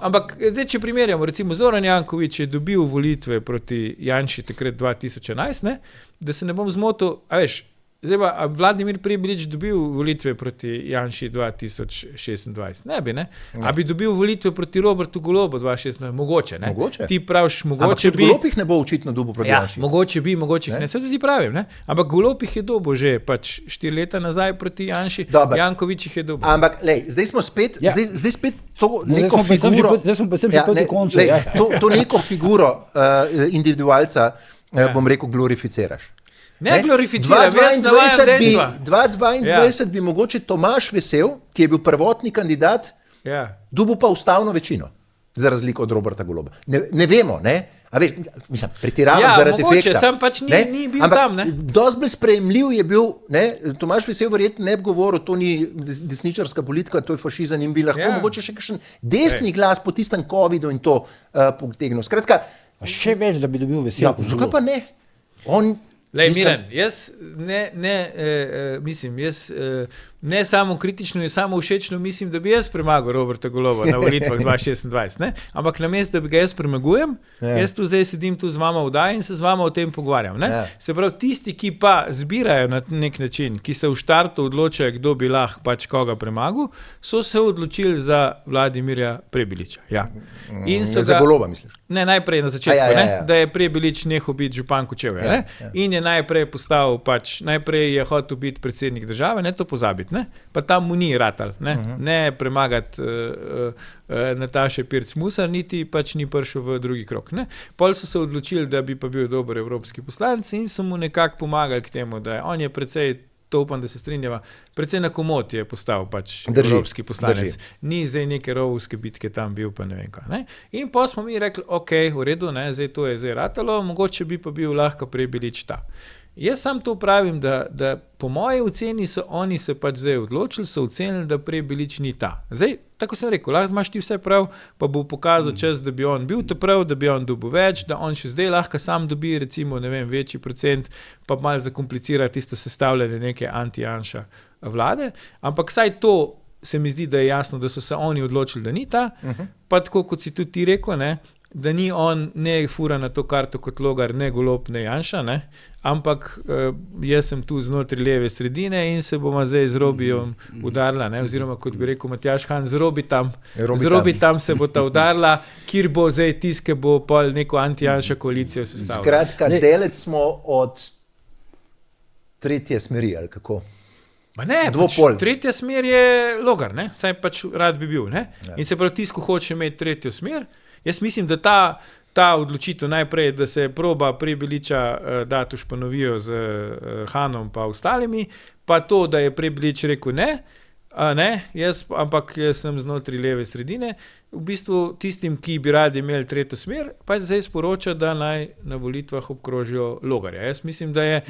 Ampak zdaj, če primerjamo, recimo Zoran Janković je dobil volitve proti Janši takrat 2011, ne? Da se ne bom zmotil, veš, zdaj pa, Vladimir Prebilič dobil volitve proti Janši 2026? Ne bi, ne? A bi dobil volitve proti Robertu Golobu 2026? Mogoče, ne?
Mogoče.
Ti praviš, mogoče bi...
Ampak Golob jih ne bo očitno dobil proti Janši.
Mogoče bi, mogoče ne. Sve to ti pravim, ne? Ampak Golob jih je dobil že pač 4 leta nazaj proti Janši. Janković jih je dobil.
Ampak, zdaj smo spet, zdaj spet to neko figuro...
Zdaj smo predvsem že proti koncu.
To neko figuro individualca, bom rekel, glorificiraš.
Ne glorificira, jaz navajam dejstva.
2022 bi mogoče Tomaž Vesel, ki je bil prvotni kandidat, dobil pa ustavno večino, za razliko od Roberta Goloba. Ne vemo, ne? A veš, mislim, pretiravam zaradi efekta.
Mogoče, sam pač ni bil tam, ne?
Dosti bolj sprejemljiv je bil, ne? Tomaž Vesel verjetno ne bi govoril, to ni desničarska politika, to je fašizem in bi lahko mogoče še kakšen desni glas po tistem covidu in to potegnil. Skratka,
še več, da bi dobil Vesel.
Zakaj pa ne?
Miran, jaz ne samo kritično in samo všečno mislim, da bi jaz premagal Roberta Goloba na volitvah 2026, ne? Ampak namesto, da bi ga jaz premagujem, jaz tu zdaj sedim tu z vama v daji in se z vama o tem pogovarjam, ne? Se pravi, tisti, ki pa zbirajo na nek način, ki se v štartu odločajo, kdo bi lahko pač koga premagal, so se odločili za Vladimirja Prebiliča. Ja.
Za Goloba, misliš?
Ne, najprej na začetku, da je Prebilič nehal biti župan Kočevja, in je najprej postal najprej je hotel biti predsednik države, ne to pozabiti, ne? Pa tam mu ni ratal, ne premagati Nataše Pirc-Musar, niti ni prišel v drugi krog, ne? Pol so se odločili, da bi pa bil dober evropski poslanec in so mu nekako pomagali k temu, da on je precej, to upam, da se strinjava, precej na komod je postal evropski poslanec. Ni zdaj neke rovovske bitke tam bil, pa ne vem kaj. Ne? In pa smo mi rekli, ok, v redu, ne, zdaj to je zdaj ratalo, mogoče bi pa bil lahko Prebilič ta. Jaz sam to pravim, da po moji oceni so oni se zdaj odločili, so ocenili, da Prebilič ni ta. Zdaj, tako sem rekel, lahko imaš ti vse prav, pa bo pokazal čas, da bi on bil ta prav, da bi on dobil več, da on še zdaj lahko sam dobi, recimo, ne vem, večji procent, pa malo zakomplicira tisto sestavljanje neke anti-Janša vlade, ampak saj to se mi zdi, da je jasno, da so se oni odločili, da ni ta, pa tako, kot si tudi ti rekel, ne, da ni on ne fura na to karto kot Logar, ne Golob, ne Janša, ne, ampak jaz sem tu znotraj leve sredine in se bomo zdaj z Robijom udarila, ne, oziroma kot bi rekel Matjaž Han, z Robitam se bo ta udarila, kjer bo zdaj tiske, bo pol neko anti-Janša koalicijo sestavila.
Skratka, delec smo od tretje smeri, ali kako?
Ma ne, tretja smer je Logar, ne, saj rad bi bil, ne, in se prav tisko hoče imeti tretjo smer. Jaz mislim, da ta odločitev najprej, da se proba Prebiliča dati v španovijo z Hanom pa ostalimi, pa to, da je Prebilič rekel ne, ampak jaz sem znotraj leve sredine, v bistvu tistim, ki bi radi imeli tretjo smer, zdaj sporoča, da naj na volitvah obkrožijo Logarja. Jaz mislim, da je,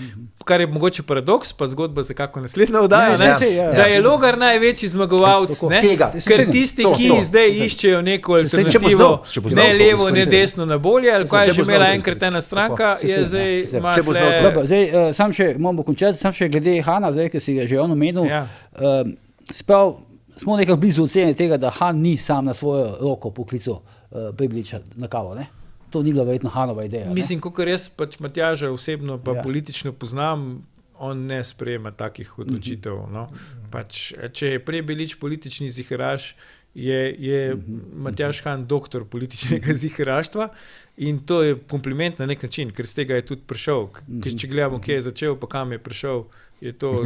kar je mogoče paradoks, pa zgodba za kako naslednja oddaja, da je Logar največji zmagovalec, ker tisti, ki zdaj iščejo neko alternativo, ne levo, ne desno na bolje, ali kaj je že imela enkrat ena stranka, je zdaj
Sam še, moramo končati, sam še glede Hana, zdaj, ker si ga že on omenil, smo nekaj blizu ocene tega, da Han ni sam na svojo roko poklical Prebiliča na kavo, ne? To ni bila verjetno Hanova ideja.
Mislim, kakor jaz Matjaža osebno pa politično poznam, on ne sprejema takih odločitev. No? Če je Prebilič politični ziheraš, je Matjaž Han doktor političnega ziheraštva in to je kompliment na nek način, ker z tega je tudi prišel. Če gledamo, kje je začel, pa kam je prišel, je to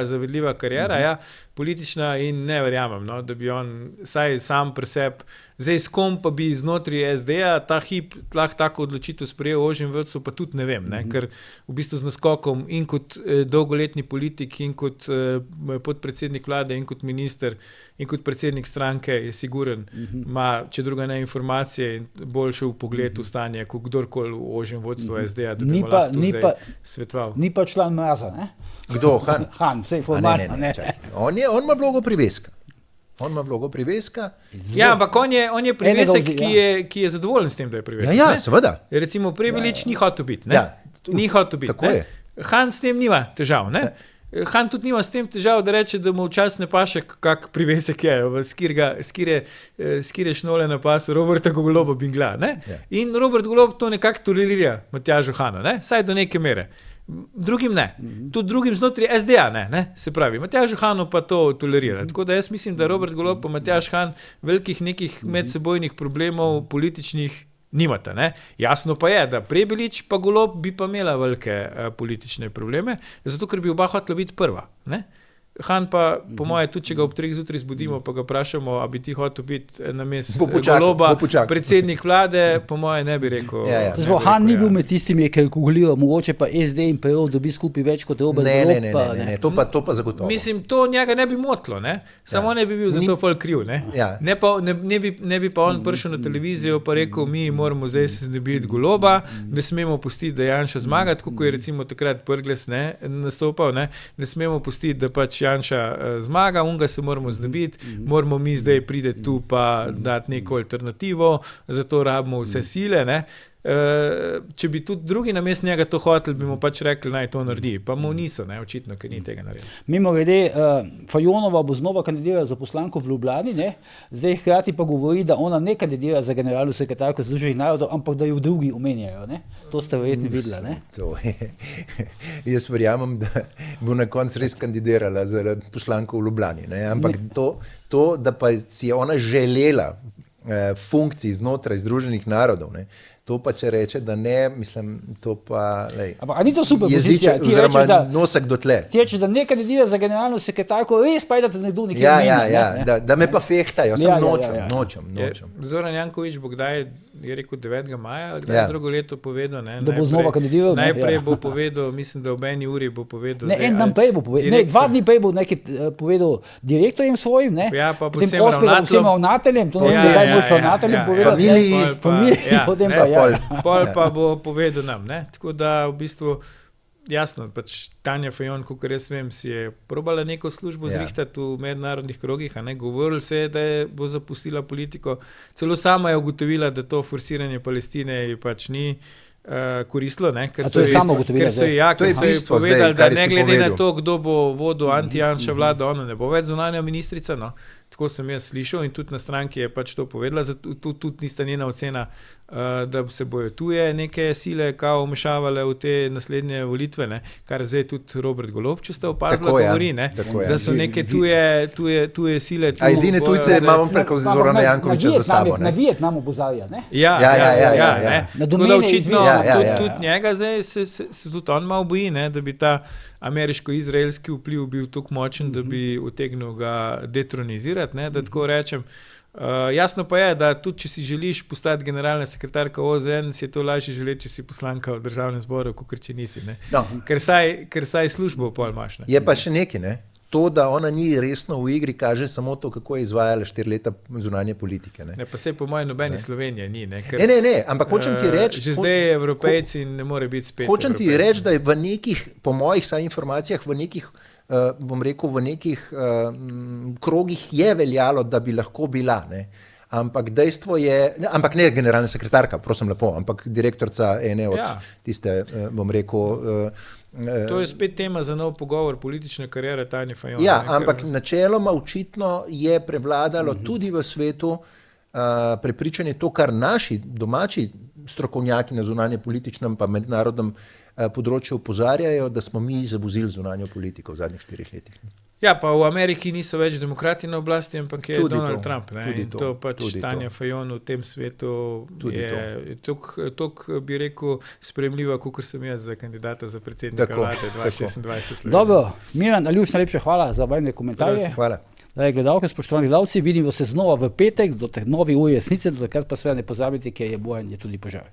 zavidljiva karijera, politična in ne verjamem, no, da bi on saj sam pri sebi, zdaj s kom pa bi znotraj SD-ja ta hip lahko tako odločitev sprejel ožjem vrtcu, pa tudi ne vem, ne, ker v bistvu z naskokom in kot dolgoletni politik in kot podpredsednik vlade in kot minister in kot predsednik stranke je siguren, ima, če druga ne, informacije in boljše v pogledu stanje, kot kdorkoli v ožjem vodstvu SD-ja, da bi mu lahko tu zdaj svetoval.
Ni pa član Mraza, ne?
Kdo? Han?
Han, vsej formalno, ne.
On ima vlogo priveska.
Ja, ampak on je privesek, ki je zadovoljen s tem, da je privesek.
Ja, seveda.
Recimo Prebilič ni hotel biti, ne? Ni hotel biti, ne? Han s tem nima težav, ne? Han tudi nima s tem težav, da reče, da mu včasih ne paše, kak privesek je, skire šnole na pasu Roberta Goloba Bingla, ne? In Robert Golob to nekako tolerira Matjažu Hanu, ne? Saj do neke mere. Drugim ne. Tudi drugim znotraj SD-ja ne, se pravi. Matjažu Hanu pa to tolerira. Tako da jaz mislim, da Robert Golob pa Matjaž Han velikih nekih medsebojnih problemov političnih nimata, ne. Jasno pa je, da Prebilič pa Golob bi pa imela velike politične probleme, zato ker bi oba hotela biti prva, ne. Han pa, po moje, tudi če ga ob 3 zjutraj zbudimo, pa ga vprašamo, a bi ti hotel biti namesto Goloba predsednik vlade, po moje ne bi rekel.
Han ni bil med tistimi, ki je kalkuliral, mogoče pa SD in PO dobi skupaj več kot Robert Golob.
Ne, to pa zagotovo.
Mislim, to njega ne bi motilo, ne? Samo ne bi bil za to pol kriv, ne? Ne bi pa on prišel na televizijo pa rekel, mi moramo zdaj se znebiti Goloba, ne smemo pustiti, da Janša zmagati, kako je recimo takrat Brglez nastopal, ne smemo pustiti, da pač Janša zmaga, unga se moramo znebiti, moramo mi zdaj priti tu pa dati neko alternativo, zato rabimo vse sile, ne. Če bi tudi drugi namesto njega to hoteli, bi mu pač rekli, naj to naredi. Pa mu niso, ne, očitno, ker ni tega naredil.
Mimogrede, Fajonova bo znova kandidirala za poslanko v Ljubljani, ne? Zdaj hkrati pa govori, da ona ne kandidira za generalno sekretarko Združenih narodov, ampak da jo drugi omenjajo, ne? To ste verjetno videla, ne?
Jaz verjamem, da bo na koncu res kandidirala za poslanko v Ljubljani, ne? Ampak to, da pa si je ona želela funkciji znotraj Združenih narodov, ne? To pa če reče, da ne, mislim, to pa
a ni to super
jeziče,
pozicija?
oziroma nosek do tle.
Ti rečeš, da ne kandidiraš za generalno sekretarko, res pa je, da te nekdo nekje
da me pa fehtajo, nočem.
Zoran Janković bo kdaj, je rekel 9. maja, ali kdaj drugo leto povedal, ne?
Da bo znova kandidiral.
Najprej bo povedal, mislim, da ob eni uri bo povedal.
Ne, en dan prej bo povedal, ne, 2 dni prej bo nekaj povedal direktorjem svojim, ne?
Ja, pa
potem vsem ravnateljem, to ne vem, zakaj bo še ravnateljem povedal.
Familiji,
pol pa bo povedal nam, ne? Tako da v bistvu jasno, pač Tanja Fajon, kakor jaz vem, si je probala neko službo zrihtati v mednarodnih krogih, a ne, govorili se je, da bo zapustila politiko, celo sama je ugotovila, da to forsiranje Palestine ji pač ni koristilo, ne, ker so ji povedali, da ne glede na to, kdo bo vodil anti-Janša vlado, ona ne bo več zunanja ministrica, no. Tako sem jaz slišal in tudi na stranki je pač to povedala, zato tudi nista njena ocena, da se bojo tuje neke sile kao vmešavale v te naslednje volitve, ne, kar zdaj tudi Robert Golob, če ste opazili, govori, ne, da so neke tuje sile.
A edine tujce imamo preko Zorana Jankovića za sabo, ne?
Na Vietnam opozarja, ne?
Ja. Tako da očitno tudi njega zdaj se tudi on malo boji, ne, da bi ta ameriško-izraelski vpliv bil tako močen, da bi utegnil ga detronizirati, ne, da tako rečem. Jasno pa je, da tudi če si želiš postati generalna sekretarka OZN, si je to lažje želeti, če si poslanka v državnem zboru, kot če nisi. Ne. No. Ker saj službo pol imaš. Ne.
Je pa še nekaj, ne? To, da ona ni resno v igri, kaže samo to, kako je izvajala 4 leta zunanje politike. Ne,
pa sej po mojem nobeni Slovenije ni. Ne, ker,
ne, ampak hočem ti reči...
Že zdaj Evropejci ne more biti spet
hočem ti reči, da je v nekih, po mojih informacijah, v nekih, bom rekel, v nekih krogih je veljalo, da bi lahko bila, ne. Ampak dejstvo je, ampak ne generalna sekretarka, prosim lepo, ampak direktorca ene od tiste, bom rekel...
To je spet tema za nov pogovor politične kariere Tanje Fajon.
Ja, ampak načeloma očitno je prevladalo tudi v svetu prepričanje to, kar naši domači strokovnjaki na zunanje političnem pa mednarodnem področju opozarjajo, da smo mi zavozili zunanjo politiko v zadnjih 4 letih.
Ja, pa v Ameriki niso več demokrati na oblasti, ampak je tudi Donald Trump. Ne? In to pač Tanja Fajon v tem svetu je toliko, bi rekel, sprejemljiva, kakor sem jaz za kandidata za predsednika vlade 2026.
Dobro, Miran, Aljuš, najlepša hvala za vajne komentarje.
Hvala.
Gledalke, spoštovani gledalci, vidimo se znova v petek, do te novi uje resnice, do takrat pa seveda ne pozabite, ker je Bojan je tudi požar.